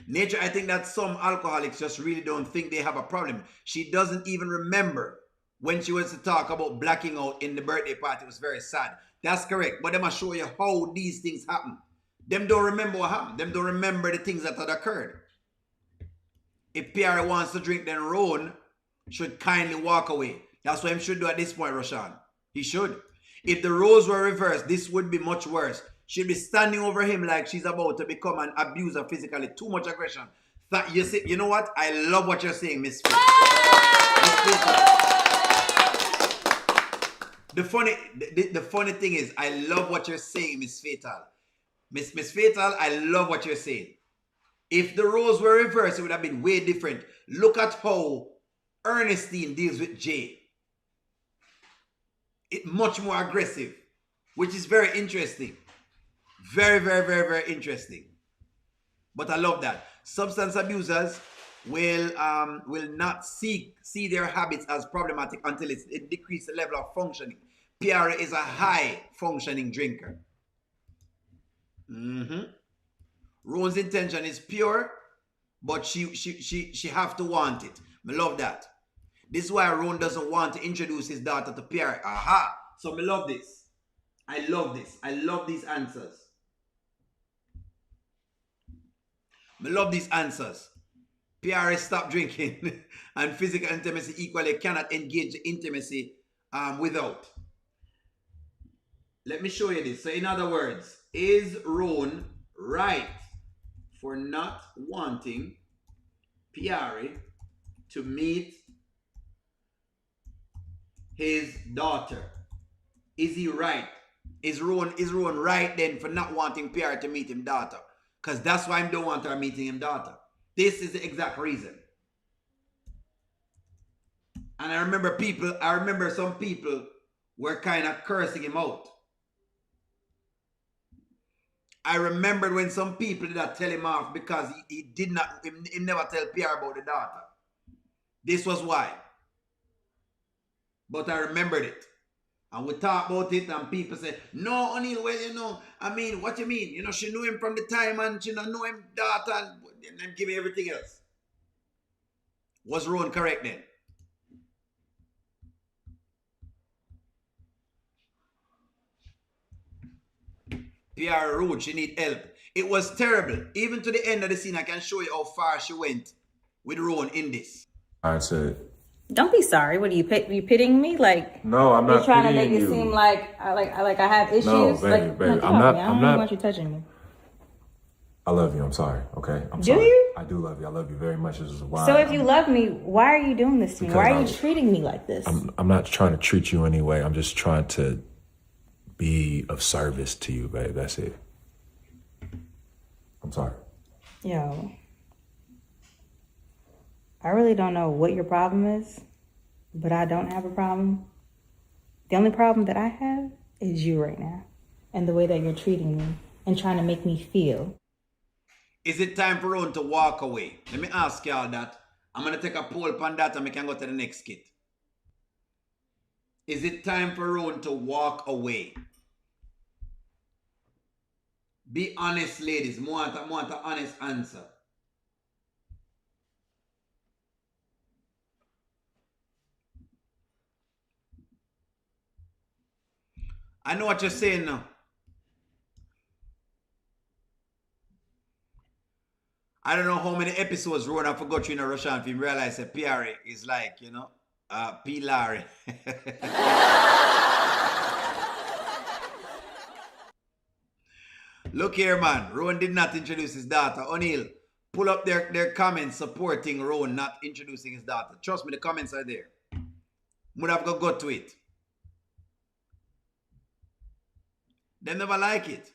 Nature, I think that some alcoholics just really don't think they have a problem. She doesn't even remember when she was to talk about blacking out in the birthday party. It was very sad. That's correct. But they must show you how these things happen. Them don't remember what happened. Them don't remember the things that had occurred. If Pierre wants to drink, then Rowan should kindly walk away. That's what he should do at this point, Roshan. He should. If the roles were reversed, this would be much worse. She'd be standing over him like she's about to become an abuser physically. Too much aggression. You see, you know what? I love what you're saying, Miss Faith. The funny thing is, I love what you're saying, Miss Fatal. Miss Fatal, I love what you're saying. If the roles were reversed, it would have been way different. Look at how Ernestine deals with Jay. It much more aggressive, which is very interesting. Very, very, very, very interesting. But I love that. Substance abusers will not see their habits as problematic until it decreases the level of functioning. Pierre is a high functioning drinker. Roan's intention is pure, but she have to want it. I love that. This is why Roan doesn't want to introduce his daughter to Pierre. Aha! So I love this. I love this. I love these answers. I love these answers. Pierre stop drinking and physical intimacy equally cannot engage intimacy without. Let me show you this. So in other words, is Roan right for not wanting Pierre to meet his daughter? Is he right? Is Roan right then for not wanting Pierre to meet his daughter? Because that's why I don't want her meeting his daughter. This is the exact reason. And I remember some people were kind of cursing him out. I remembered when some people did not tell him off because he never tell Pierre about the daughter. This was why. But I remembered it. And we talk about it and people say, no, O'Neill, well, I mean, what you mean? She knew him from the time and she don't know him daughter and then give me everything else. Was Roan correct then? Pierre rude, she need help. It was terrible. Even to the end of the scene, I can show you how far she went with Roan in this. I said, don't be sorry. What are you pitying me? Like, no, I'm not. You're trying to pitying make it you. seem like I have issues. No, baby, like, baby. no, I'm not. Me. I I'm don't not. want you touching me. I love you. I'm sorry. Okay. I'm Do sorry. you? I do love you. I love you very much. This is why. So if you love me, why are you doing this to me? Why are you Because treating me like this? I'm not trying to treat you anyway. I'm just trying to be of service to you, babe. That's it. I'm sorry. Yo, I really don't know what your problem is, but I don't have a problem. The only problem that I have is you right now and the way that you're treating me and trying to make me feel. Is it time for Roan to walk away? Let me ask y'all that. I'm going to take a poll on that and we can go to the next skit. Is it time for Roan to walk away? Be honest, ladies. I want an honest answer. I know what you're saying now. I don't know how many episodes Roan have forgot you in a Russian film realize that Pierre is like, P. Larry. Look here, man. Roan did not introduce his daughter. O'Neill, pull up their comments supporting Roan not introducing his daughter. Trust me, the comments are there. Would have got to it. They never like it.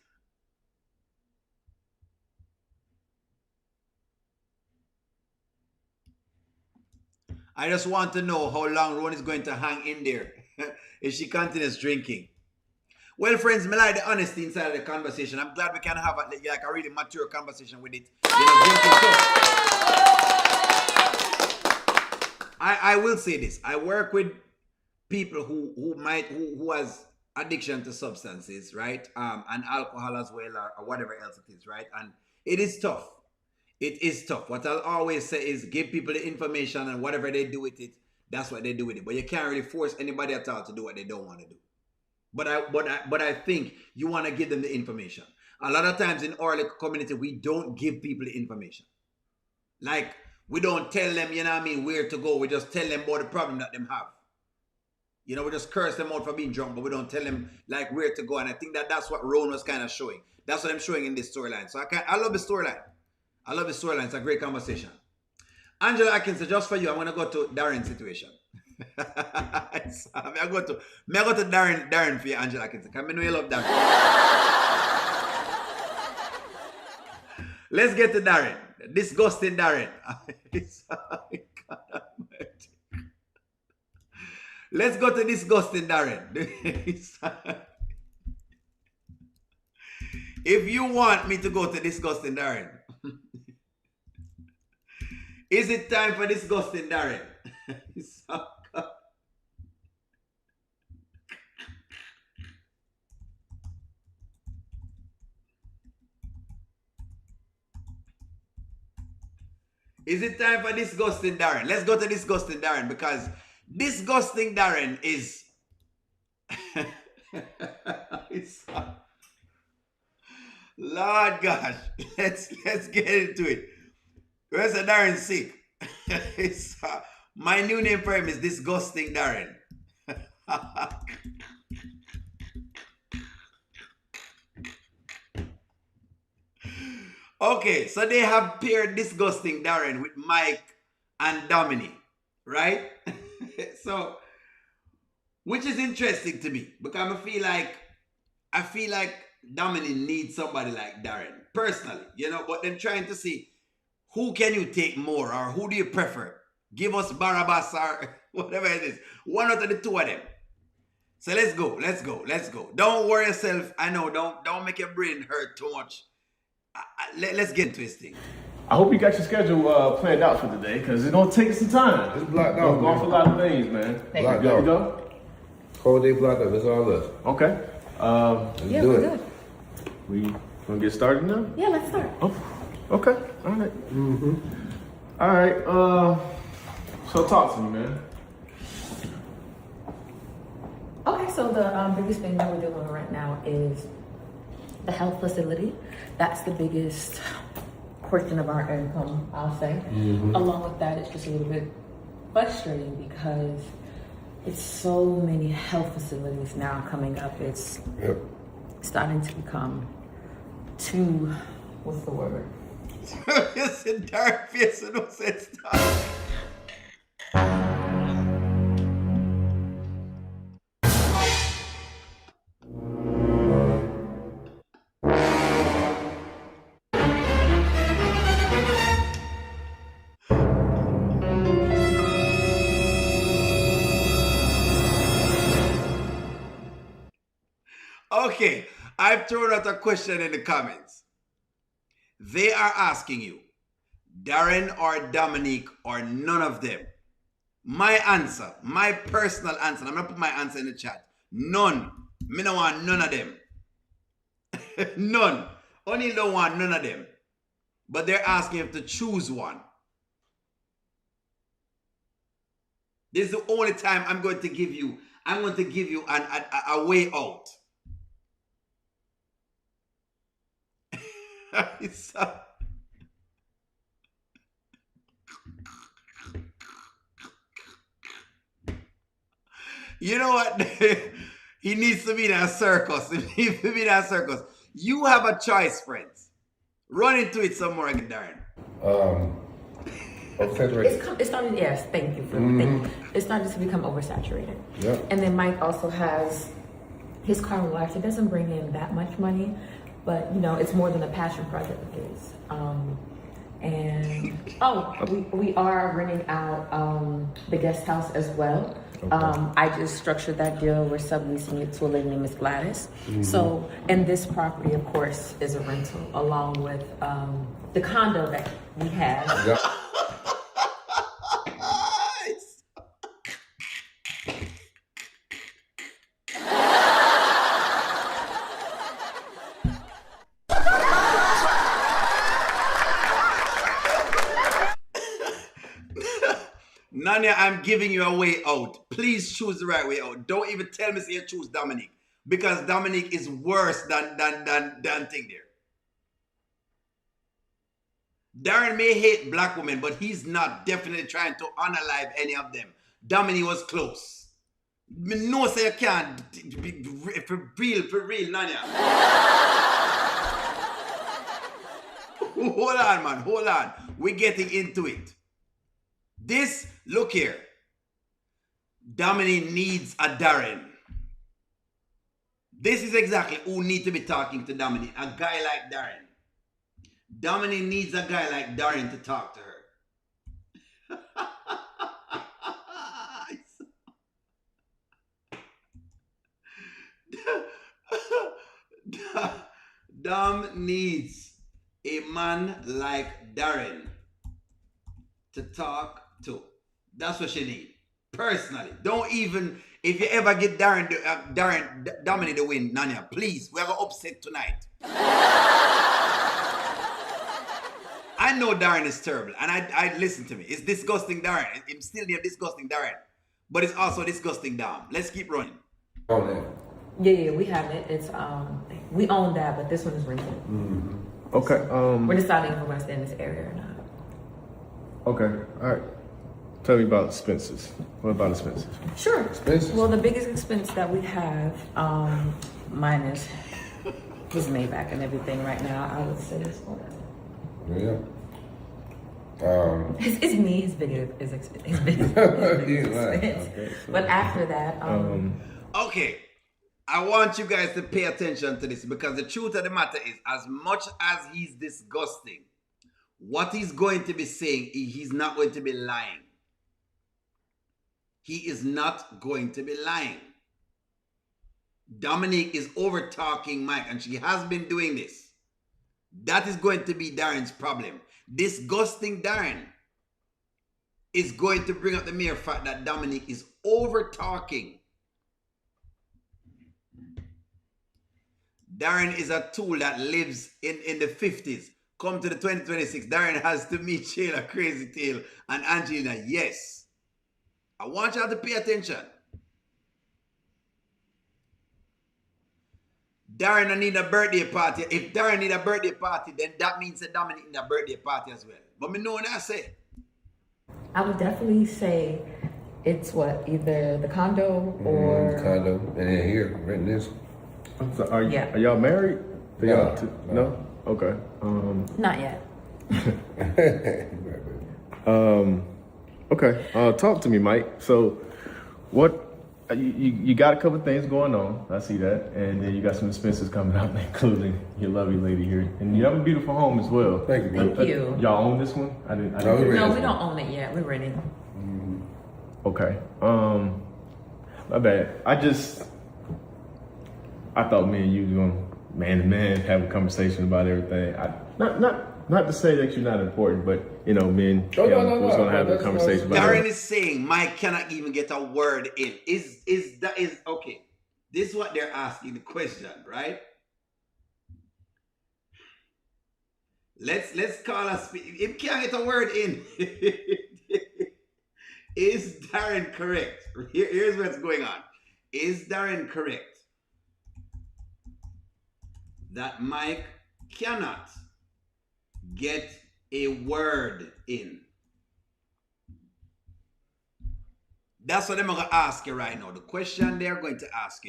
I just want to know how long Roan is going to hang in there if she continues drinking. Well, friends, I like the honesty inside of the conversation. I'm glad we can have a really mature conversation with it. I will say this. I work with people who has addiction to substances, right? And alcohol as well, or whatever else it is, right? And it is tough. It is tough. What I'll always say is give people the information, and whatever they do with it, that's what they do with it. But you can't really force anybody at all to do what they don't want to do. But I think you want to give them the information. A lot of times in our community, we don't give people the information. Like, we don't tell them, where to go. We just tell them about the problem that them have. We just curse them out for being drunk, but we don't tell them like where to go. And I think that's what Roan was kind of showing. That's what I'm showing in this storyline. So I love the storyline. I love the storyline. It's a great conversation. Angela Atkinson, just for you, I'm gonna go to Darren's situation. I go to Darren for you, Angela Atkinson. Because I know you love Darren. Let's get to Darren. Disgusting Darren. Let's go to disgusting Darren. If you want me to go to disgusting Darren, is it time for disgusting Darren? Is it time for disgusting Darren? Let's go to disgusting Darren because disgusting Darren is Lord gosh, let's get into it. Where's the Darren sick? My new name for him is disgusting Darren. Okay, so they have paired disgusting Darren with Mike and Dominic, right? So, which is interesting to me because I feel like Dominic needs somebody like Darren personally, but then trying to see who can you take more or who do you prefer? Give us Barabbas or whatever it is. One out of the two of them. So let's go. Don't worry yourself. I know, don't make your brain hurt too much. Let's get into this thing. I hope you got your schedule planned out for today, because it's gonna take some time. It's blocked We're out, going for a lot of things, man. Blocked You ready to out. go? Whole day blocked up. It's all us. Okay. Let's Yeah, do we're it. good. We gonna get started now? Yeah, let's start. Oh, okay. All right. All right. So talk to me, man. Okay, so the biggest thing that we're dealing with right now is the health facility. That's the biggest portion of our income, I'll say. Along with that, it's just a little bit frustrating because it's so many health facilities now coming up. It's Yep. starting to become too, what's the word? It's in dark face and no sense. Okay, I've thrown out a question in the comments. They are asking you, Darren or Dominique or none of them. My answer, my personal answer, I'm gonna put my answer in the chat. None. Me don't want none of them. None. Only don't want none of them. But they're asking you to choose one. This is the only time I'm going to give you a way out. You know what? He needs to be in a circus. He needs to be in a circus. You have a choice, friends. Run into it some more again, Darren. It's starting, yes, thank you for thank you. It's starting to become oversaturated. Yep. And then Mike also has his car wash. It doesn't bring in that much money, but it's more than a passion project of his. We are renting out the guest house as well. I just structured that deal. We're subleasing it to a lady named Miss Gladys. So, and this property, of course, is a rental along with the condo that we have. Yep. Nanya, I'm giving you a way out. Please choose the right way out. Don't even tell me you choose Dominic. Because Dominic is worse than thing there. Darren may hate black women, but he's not definitely trying to unalive any of them. Dominic was close. No, say you can't. For real, Nanya. Hold on, man. Hold on. We're getting into it. Look here. Dominic needs a Darren. This is exactly who needs to be talking to Dominic. A guy like Darren. Dominic needs a guy like Darren to talk to her. Dom needs a man like Darren to talk to. That's what she needs. Personally. Don't even, if you ever get Dominic to win, Nanya, please, we're going to upset tonight. I know Darren is terrible, and I listen to me. It's disgusting Darren. It's still near disgusting Darren. But it's also disgusting Dom. Let's keep running. On that. Yeah, we have it. It's we own that, but this one is rented. Okay. We're deciding if we're gonna stay in this area or not. Okay. All right. Tell me about expenses. What about expenses? Sure. Expenses? Well, the biggest expense that we have, minus his Maybach and everything right now, I would say is what? Yeah. It's me. His biggest expense. Okay, But after that, Okay. I want you guys to pay attention to this because the truth of the matter is, as much as he's disgusting, what he's going to be saying, he's not going to be lying. He is not going to be lying. Dominique is over talking Mike, and she has been doing this. That is going to be Darren's problem. Disgusting Darren is going to bring up the mere fact that Dominique is over talking. Darren is a tool that lives in the 50s. Come to the 2026, Darren has to meet Shayla, Crazy Tail, and Angelina. Yes. I want y'all to pay attention. Darren don't need a birthday party. If Darren need a birthday party, then that means that Dominic need a birthday party as well. But me know what I say. I would definitely say it's what, either the condo or Condo. And then here, rent this. So are Yeah. y'all married? No. No? Okay. not yet. Okay. Talk to me, Mike. So, what? You got a couple of things going on. I see that, and then you got some expenses coming up, including your lovely lady here, and you have a beautiful home as well. Thank you. Thank you. Y'all own this one? I didn't. No, we No, renting. we don't own it yet. We're renting. Okay. My bad. I thought me and you were gonna man to man have a conversation about everything. Not to say that you're not important, but me and him was gonna have a That's conversation about Darren it. is saying Mike cannot even get a word in. Is okay? This is what they're asking the question, right? Let's call us. If can't get a word in, is Darren correct? Here's what's going on. Is Darren correct that Mike cannot get a word in? That's what I'm going to ask you right now. The question they're going to ask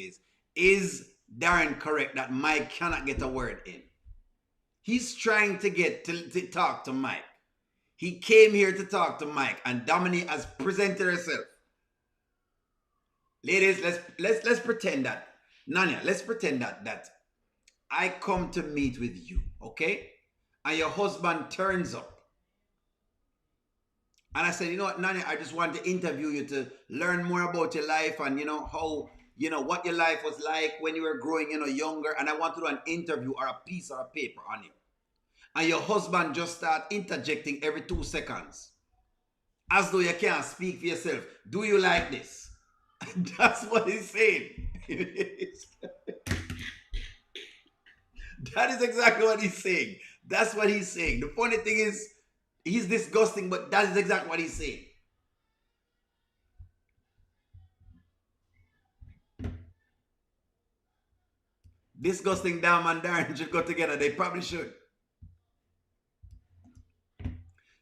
is Darren correct that Mike cannot get a word in? He's trying to get to talk to Mike. He came here to talk to Mike, and Dominique has presented herself. Ladies, let's pretend that, Nanya, let's pretend that I come to meet with you, okay? And your husband turns up. And I said, you know what, Nanya, I just want to interview you to learn more about your life and, how, what your life was like when you were growing, younger. And I want to do an interview or a piece or a paper on you. And your husband just start interjecting every 2 seconds. As though you can't speak for yourself. Do you like this? That's what he's saying. That is exactly what he's saying. That's what he's saying. The funny thing is, he's disgusting, but that is exactly what he's saying. Disgusting Dam and Darren should go together. They probably should.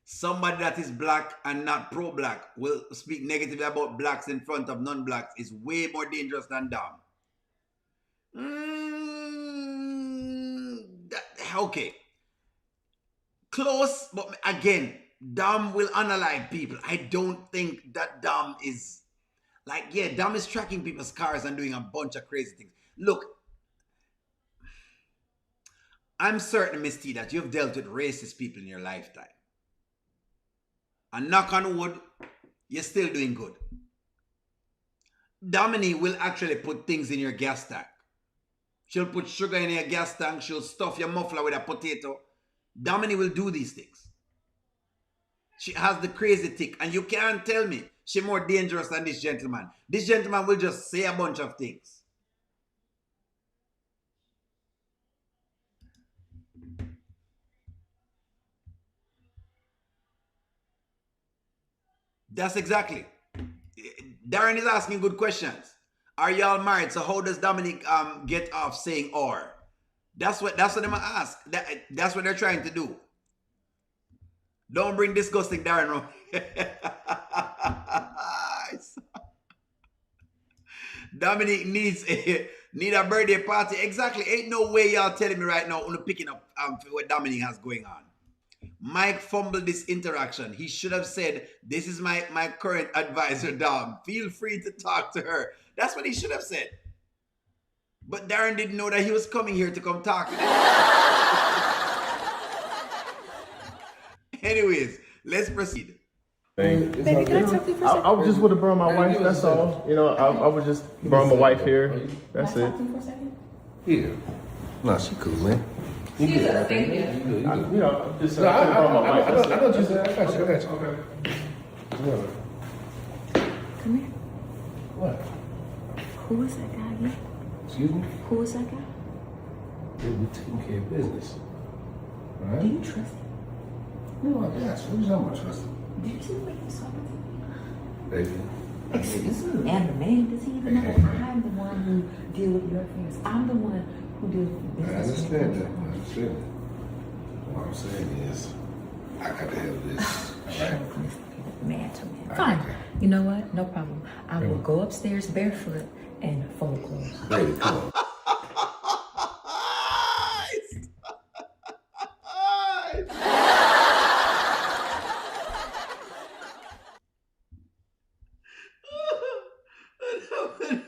Somebody that is black and not pro-black will speak negatively about blacks in front of non-blacks is way more dangerous than Dam. Okay. Close, but again, Dam will unalive people. I don't think that Dam is Dam is tracking people's cars and doing a bunch of crazy things. Look, I'm certain, Miss T, that you've dealt with racist people in your lifetime. And knock on wood, you're still doing good. Dominique will actually put things in your gas tank. She'll put sugar in your gas tank. She'll stuff your muffler with a potato. Dominique will do these things. She has the crazy tick. And you can't tell me she's more dangerous than this gentleman. This gentleman will just say a bunch of things. That's exactly. Darren is asking good questions. Are y'all married? So how does Dominic get off saying or? That's what them ask. That's what they're trying to do. Don't bring disgusting Darren around. Dominic need a birthday party. Exactly. Ain't no way y'all telling me right now picking up what Dominic has going on. Mike fumbled this interaction. He should have said, this is my current advisor, Dom. Feel free to talk to her. That's what he should have said. But Darren didn't know that he was coming here to come talk. Anyways, let's proceed. Baby, can I talk to you for a second? I was just with to borrow my wife, that's all. You know, I was just borrow my wife here. That's it. Can I talk to you for a second? Yeah. No, she cool, man. She's a thank you. You know, I'm just No, I borrow my wife. know That's what it. you said. I got you. Okay. Come here. What? Who is that guy again? Excuse me? Who is that guy? Yeah, we taking care of business. All Do right? you trust him? No, I got you. What you talking about, trust him? Did you see the way he was talking to me? Baby. Excuse me, and the man, does he even know that I'm the one who deal with your affairs? I'm the one who deals with I business. understand that. I understand that. What I'm saying is, I got to handle this. All right? Man to man. Fine. You know what? No problem. I will go upstairs barefoot and fold clothes. Baby, come on.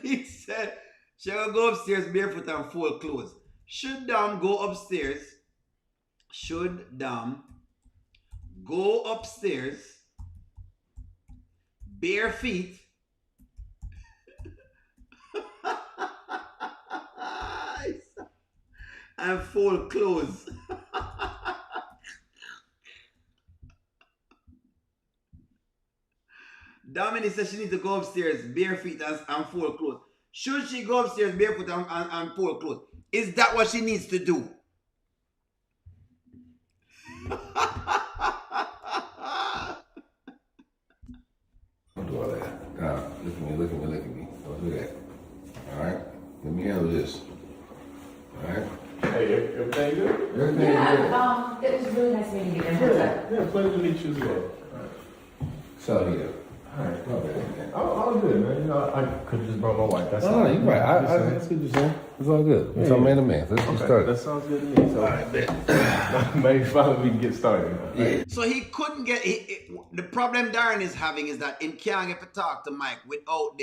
He said, she'll go upstairs barefoot and fold clothes. Should Dom go upstairs? Should Dom go upstairs bare feet and fold clothes? Dominic says she needs to go upstairs bare feet and fold clothes. Should she go upstairs barefoot and fold clothes? Is that what she needs to do? Don't do all that. Now, look at me. Don't do that. All right? Let me handle this. All right? Hey, everything good? Everything good. It was really nice meeting you. Yeah, pleasure to meet you as well. So, yeah. All right. My bad, man. All good, man. You know, I could have just brought my wife. That's all. No, you're right. I see what you're saying. It's all good. It's all man to man. Let's get started. That sounds good to me. So, maybe finally we can get started. Yeah. So he couldn't get the problem Darren is having is that he can't get to talk to Mike without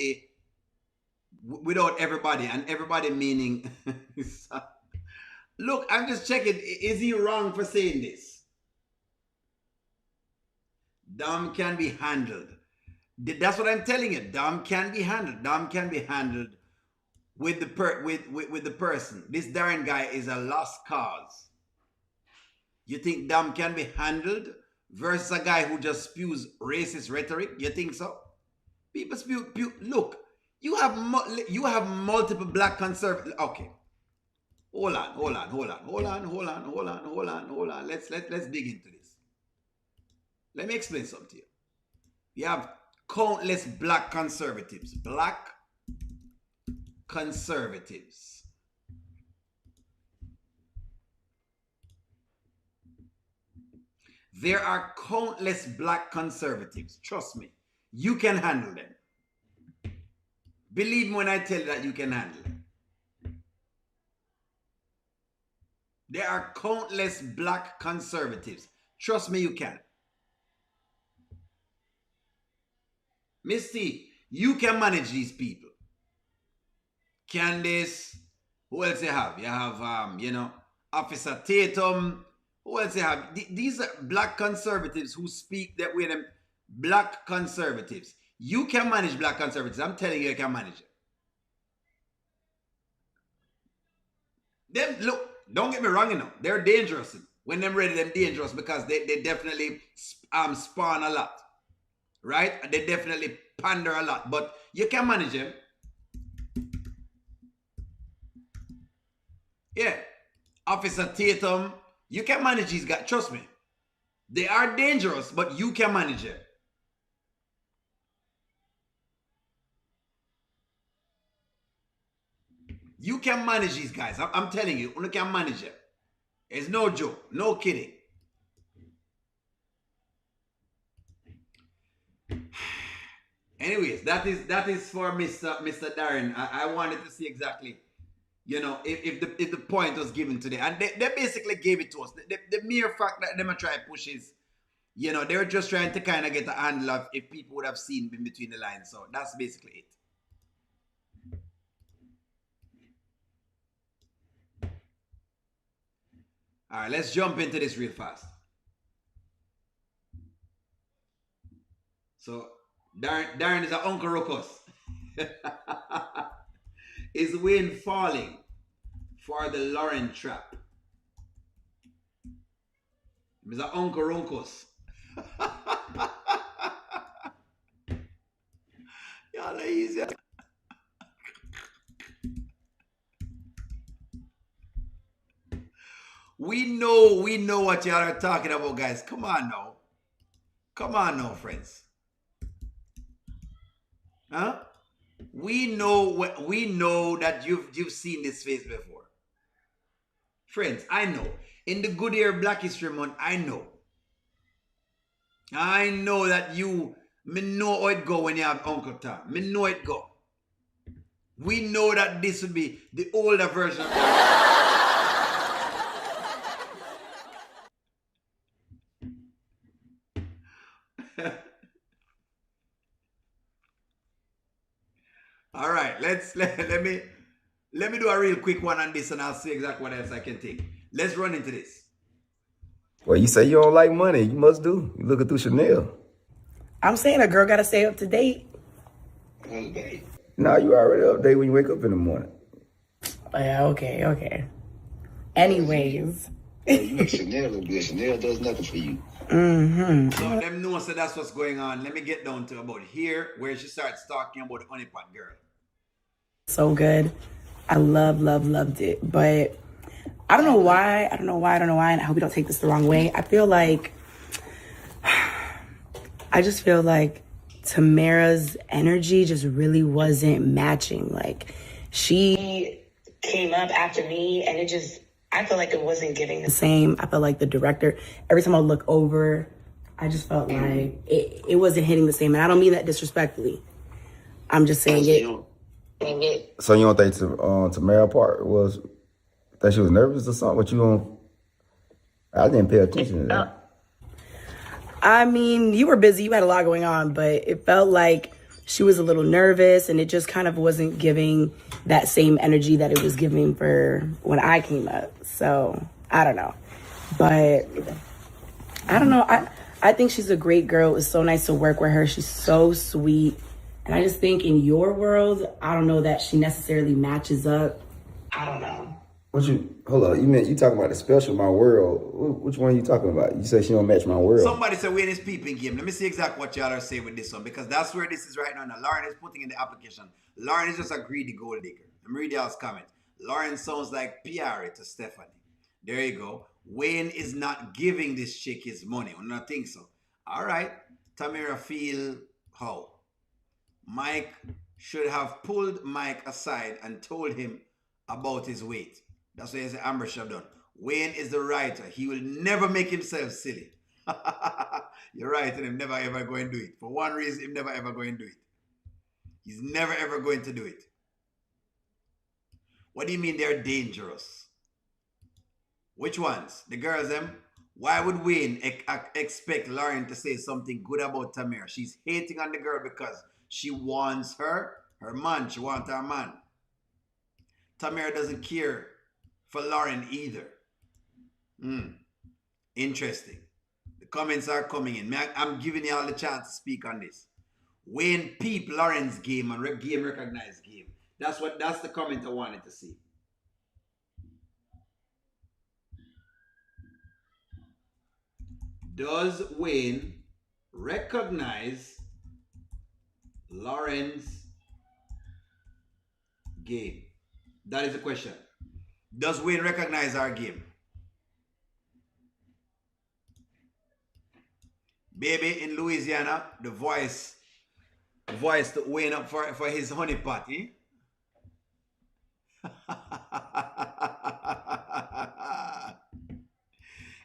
everybody, and everybody meaning look, I'm just checking, is he wrong for saying this? Dom can be handled. That's what I'm telling you. Dom can be handled. Dom can be handled with the person. This Darren guy is a lost cause. You think Dom can be handled versus a guy who just spews racist rhetoric? You think so? People spew. Look, you have multiple black conservatives. Okay, hold on. Let's dig into this. Let me explain something to you. You have countless black conservatives. Black conservatives. There are countless black conservatives. Trust me. You can handle them. Believe me when I tell you that you can handle them. There are countless black conservatives. Trust me, you can. Misty, you can manage these people. Candace, who else you have? You have, Officer Tatum. Who else you have? These are black conservatives who speak that way. Them black conservatives. You can manage black conservatives. I'm telling you, you can manage it. Them look, don't get me wrong, they're dangerous. When them ready, them dangerous because they definitely spawn a lot, right? They definitely pander a lot, but you can manage them. Yeah, Officer Tatum, you can manage these guys. Trust me, they are dangerous, but you can manage them. You can manage these guys. I'm telling you, you can manage them. It's no joke, no kidding. Anyways, that is for Mr. Darren. I wanted to see exactly, if the point was given today, and they basically gave it to us. The mere fact that them are trying to push is, they were just trying to kind of get a handle of if people would have seen in between the lines. So that's basically it. All right, let's jump into this real fast. So Darren is an Uncle Ruckus. Is Wayne falling for the Lauren trap? He's an Uncle Ruckus. Y'all are easy. We know what y'all are talking about, guys. Come on now, friends. Huh? We know that you've seen this face before. Friends, I know. In the Good Year Black History Month, I know that me know how it go when you have Uncle Tom. Me know it go. We know that this would be the older version of All right, let me do a real quick one on this, and I'll see exactly what else I can take. Let's run into this. Well, you say you don't like money. You must do. You looking through Chanel. I'm saying a girl got to stay up to date. Nah, you already up to date when you wake up in the morning. Yeah, okay. Anyways. You make Chanel look good. Chanel does nothing for you. Mm-hmm. So let me know, so that's what's going on. Let me get down to about here, where she starts talking about the honeypot girl. So good. I loved it. But I don't know why, and I hope you don't take this the wrong way. I just feel like Tamara's energy just really wasn't matching. Like, she came up after me, and I feel like it wasn't giving the same. I felt like the director, every time I look over, I just felt like it wasn't hitting the same. And I don't mean that disrespectfully. I'm just saying it. So you don't think Tamara part was that she was nervous or something? What you don't? I didn't pay attention to that. I mean, you were busy. You had a lot going on, but it felt like she was a little nervous, and it just kind of wasn't giving that same energy that it was giving for when I came up. So I don't know, but I don't know. I think she's a great girl. It was so nice to work with her. She's so sweet. And I just think in your world, I don't know that she necessarily matches up. I don't know. Hold on, you talking about the special My World. Which one are you talking about? You say she don't match My World. Somebody said we're in this peeping game. Let me see exactly what y'all are saying with this one, because that's where this is right now. Now, Lauren is putting in the application. Lauren is just a greedy gold digger. Let me read y'all's comment. Lauren sounds like Piari to Stephanie. There you go. Wayne is not giving this chick his money. I don't think so. All right. Tamara feel how? Mike should have pulled Mike aside and told him about his weight. That's what Amber should have done. Wayne is the writer. He will never make himself silly. You're right, and I'm never ever going to do it. For one reason, I'm never ever going to do it. He's never ever going to do it. What do you mean they're dangerous? Which ones? The girls, them? Why would Wayne expect Lauren to say something good about Tamara? She's hating on the girl because she wants her man. She wants her man. Tamara doesn't care for Lauren either. Interesting. The comments are coming in. I'm giving you all the chance to speak on this. Wayne peep Lauren's game and game recognized game. That's the comment I wanted to see. Does Wayne recognize Lauren's game? That is the question. Does Wayne recognize our game? Baby in Louisiana, the voice to Wayne up for his honey party.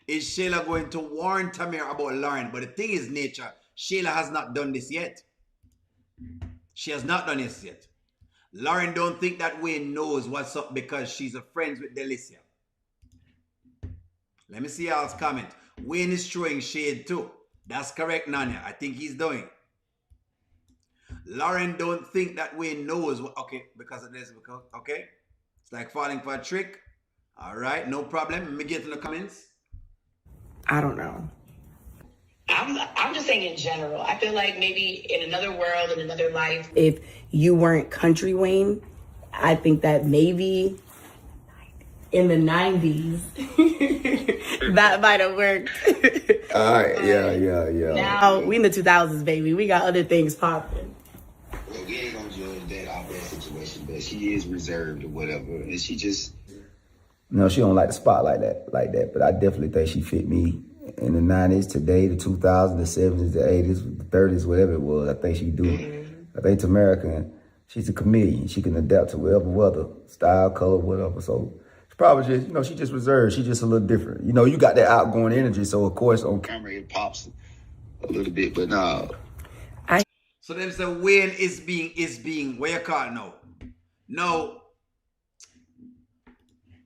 Is Shayla going to warn Tamir about Lauren? But the thing is, nature, Shayla has not done this yet. She has not done this yet. Lauren don't think that Wayne knows what's up because she's a friends with Delicia. Let me see y'all's comment. Wayne is throwing shade too. That's correct, Nanya. I think he's doing. Lauren don't think that Wayne knows what, okay, because of this, okay? It's like falling for a trick. All right, no problem. Let me get in the comments. I don't know. I'm just saying in general. I feel like maybe in another world, in another life. If you weren't Kountry Wayne, I think that maybe in the 90s, that might have worked. All right, yeah. Now, we in the 2000s, baby. We got other things popping. Well, we ain't gonna judge that off that situation, but she is reserved or whatever, and she just. No, she don't like the spot like that. But I definitely think she fit me in the 90s, today, the 2000s, the 70s, the 80s, the 30s, whatever it was. I think she do. I think Tamara she's a chameleon. She can adapt to whatever weather, style, color, whatever. So it's probably just, she just reserved. She just a little different. You got that outgoing energy. So of course on camera it pops a little bit, but no. So them say Wayne is being where you call it now? No.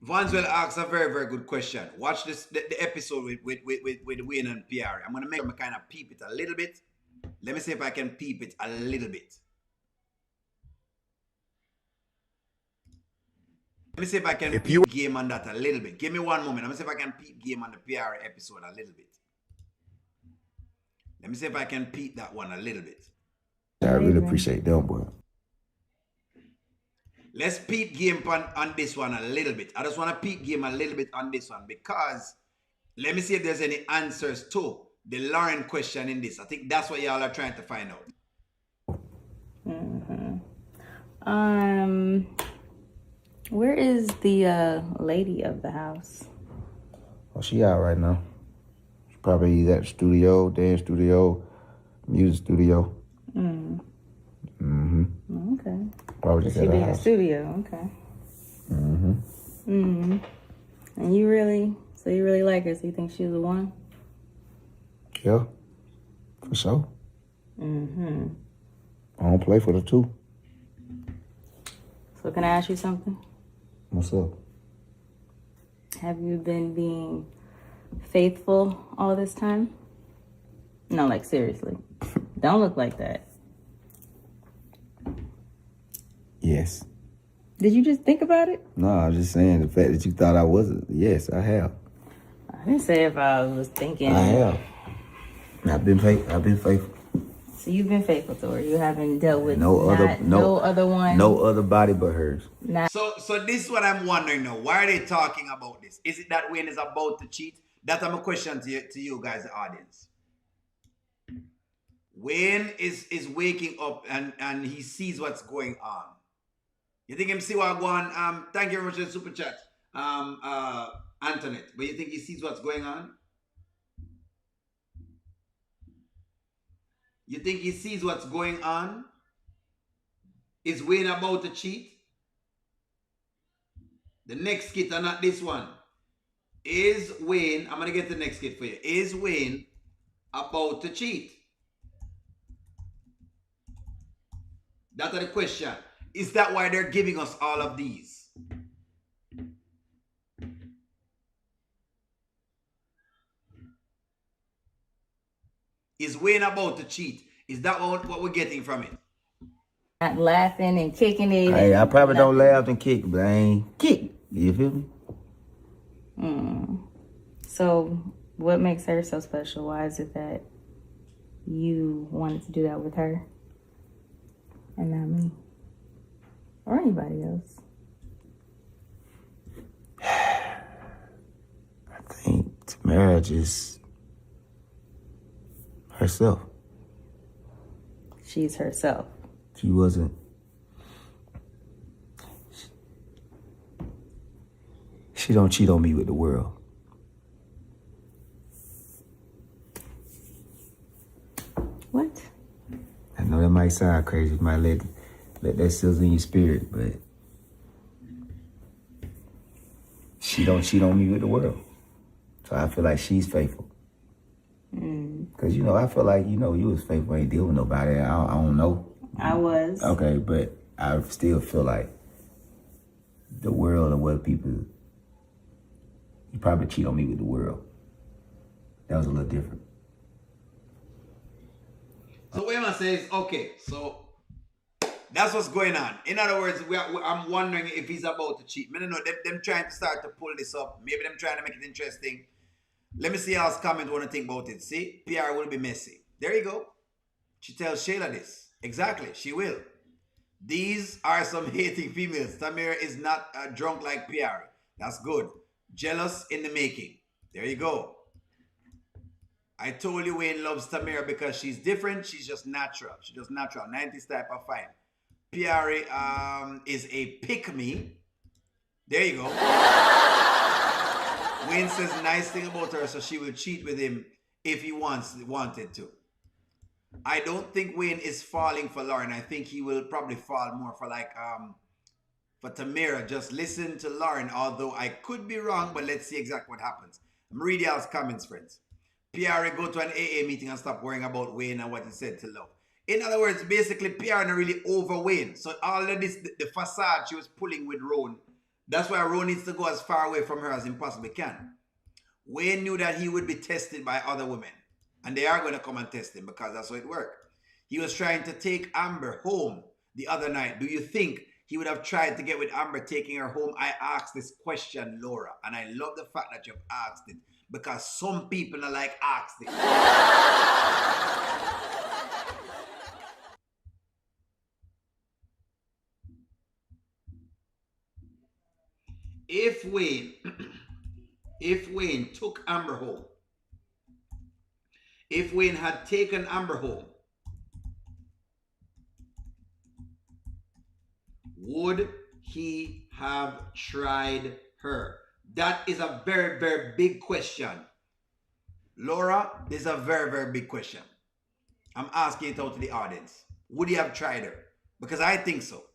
Vanswell asks a very, very good question. Watch the episode with Wayne and Pierre. I'm gonna make him kind of peep it a little bit. Let me see if I can peep it a little bit. Let me see if I can peep game on that a little bit. Give me one moment. Let me see if I can peep game on the PR episode a little bit. Let me see if I can peep that one a little bit. I really appreciate that, boy. Let's peep game on this one a little bit. I just want to peep game a little bit on this one because let me see if there's any answers to the Lauren question in this. I think that's what y'all are trying to find out. Where is the lady of the house? Oh, she out right now. She probably at the studio, dance studio, music studio. Okay. Probably just She at be the in the house. studio. Okay. And you really like her? So you think she's the one? Yeah, for sure. I don't play for the two. So can I ask you something? What's up? Have you been being faithful all this time? No, like seriously. Don't look like that. Yes. Did you just think about it? No, I'm just saying the fact that you thought I wasn't. Yes, I have. I didn't say if I was thinking. I have. I've been faithful. So you've been faithful to her. You haven't dealt with No other one. No other body but hers. So this is what I'm wondering now. Why are they talking about this? Is it that Wayne is about to cheat? That's a question to you guys, the audience. Wayne is waking up and he sees what's going on. You think him see what going on? Thank you very much for the super chat, Antoinette. But you think he sees what's going on? You think he sees what's going on? Is Wayne about to cheat? The next skit and not this one. Is Wayne, I'm going to get the next skit for you. Is Wayne about to cheat? That's the question. Is that why they're giving us all of these? Is Wayne about to cheat? Is that what we're getting from it? Not laughing and kicking it. Hey, I probably don't laugh and kick, but I ain't kick. You feel me? So what makes her so special? Why is it that you wanted to do that with her and not me or anybody else? I think Tamara just herself. She's herself. She wasn't. She don't cheat on me with the world. What? I know that might sound crazy. You might let that sizzle in your spirit, but she don't cheat on me with the world. So I feel like she's faithful. Cause I feel like you was faithful. Ain't deal with nobody. I don't know. I was. Okay, but I still feel like the world and what people. You probably cheat on me with the world. That was a little different. So what Emma says, okay, so that's what's going on. In other words, I'm wondering if he's about to cheat. I don't know, them trying to start to pull this up. Maybe them trying to make it interesting. Let me see how's comment want to think about it. See, PR will be messy. There you go. She tells Shayla this. Exactly, she will. These are some hating females. Tamira is not drunk like PR. That's good. Jealous in the making. There you go. I told you Wayne loves Tamira because she's different. She's just natural. She's just natural. 90s type of fine. PR is a pick-me. There you go. Wayne says nice thing about her, so she will cheat with him if he wanted to. I don't think Wayne is falling for Lauren. I think he will probably fall more for for Tamira. Just listen to Lauren, although I could be wrong, but let's see exactly what happens. I'm reading y'all's comments, friends. PR go to an AA meeting and stop worrying about Wayne and what he said to Love. In other words, basically PR not really over Wayne. So all of this, the facade she was pulling with Roan, that's why Roan needs to go as far away from her as he possibly can. Wayne knew that he would be tested by other women. And they are going to come and test him because that's how it worked. He was trying to take Amber home the other night. Do you think he would have tried to get with Amber taking her home? I asked this question, Laura. And I love the fact that you've asked it. Because some people are like, ask it. If Wayne took Amber home, if Wayne had taken Amber home, would he have tried her? That is a very, very big question. Laura, this is a very, very big question. I'm asking it out to the audience. Would he have tried her? Because I think so.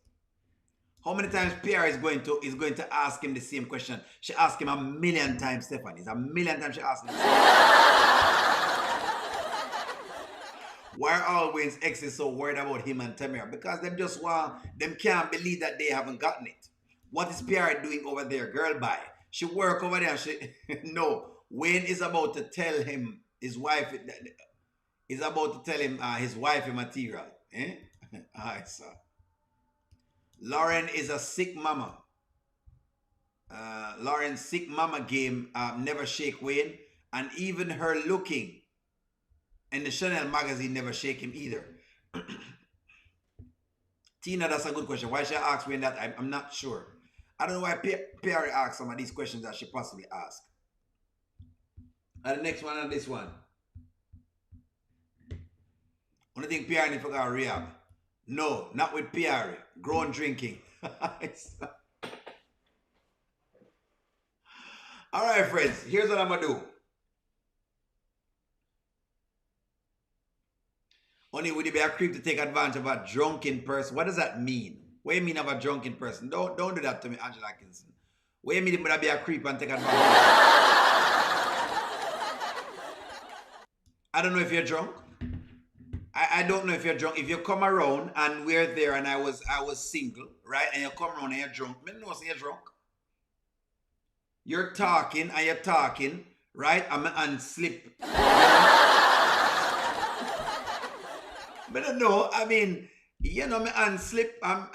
How many times PR is going to ask him the same question? She asked him 1,000,000 times, Stephanie. It's 1,000,000 times she asked him. Why are all Wayne's exes so worried about him and Tamira? Because them can't believe that they haven't gotten it. What is PR doing over there? Girl, bye. She work over there. No. Wayne is about to tell him his wife is about to tell him his wife material. Eh? Alright, so. Lauren is a sick mama. Lauren's sick mama game never shake Wayne. And even her looking in the Chanel magazine never shake him either. Tina, that's a good question. Why should I ask Wayne that? I'm not sure. I don't know why Perry asked some of these questions that she possibly asked. And the next one and this one. Only thing Perry need to go rehab. No, not with Perry. Grown drinking. All right, friends. Here's what I'm going to do. Only would it be a creep to take advantage of a drunken person? What does that mean? What do you mean of a drunken person? Don't do that to me, Angela Atkinson. What do you mean would I be a creep and take advantage of I don't know if you're drunk. I don't know if you're drunk. If you come around and we're there and I was single, right? And you come around and you're drunk. I know you're drunk. You're talking and you're talking, right? And slip. But I don't know. I mean, me and slip. I'm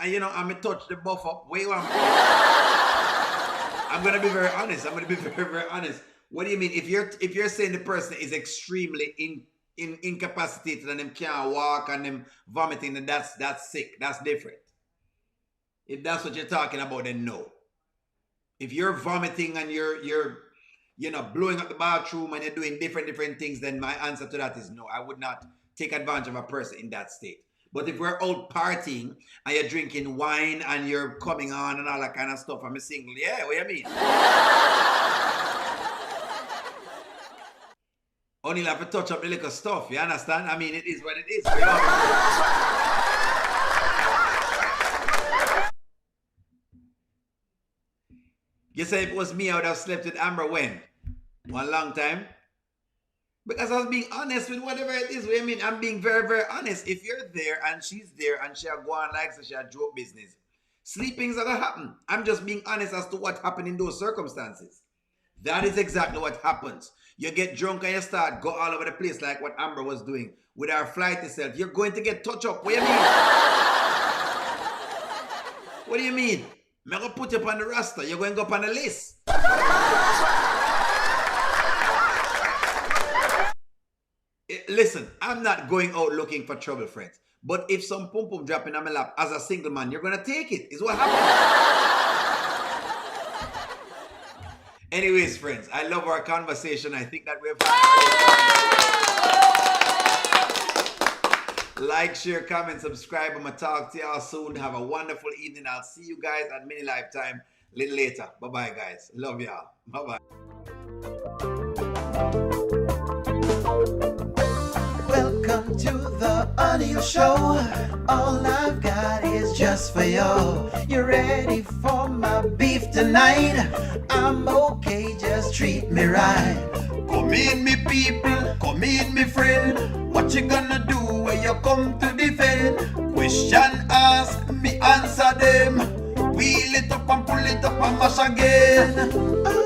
touch the buff up. Wait, I'm gonna be very honest. I'm gonna be very, very honest. What do you mean? If you're saying the person is extremely incapacitated and them can't walk and them vomiting, then that's sick. That's different. If that's what you're talking about, then no. If you're vomiting and you're blowing up the bathroom and you're doing different things, then my answer to that is no. I would not take advantage of a person in that state. But if we're out partying and you're drinking wine and you're coming on and all that kind of stuff, I'm single. Yeah, what do you mean? Only have to touch up the little stuff, you understand? I mean, it is what it is. You say if it was me, I would have slept with Amber when? One long time? Because I was being honest with whatever it is. What I mean, I'm being very honest. If you're there and she's there and she'll go on like so she'll joke business, sleepings are gonna happen. I'm just being honest as to what happened in those circumstances. That is exactly what happens. You get drunk and you start go all over the place like what Amber was doing with our flight itself. You're going to get touched up. What do you mean? What do you mean? I'm going to put you up on the roster. You're going to go up on the list. Listen, I'm not going out looking for trouble, friends. But if some pum-pum dropping on my lap as a single man, you're going to take it. Is what happens. Anyways, friends, I love our conversation. I think that we've had. Like, share, comment, subscribe. I'm going to talk to y'all soon. Have a wonderful evening. I'll see you guys at Mini Lifetime a little later. Bye-bye, guys. Love y'all. Bye-bye. Welcome to the audio show. All I've got is just for you. You ready for my beef tonight? I'm okay, just treat me right. Come in, me people, come in, me friend. What you gonna do when you come to defend? Question ask, me answer them. Wheel it up and pull it up and mash again.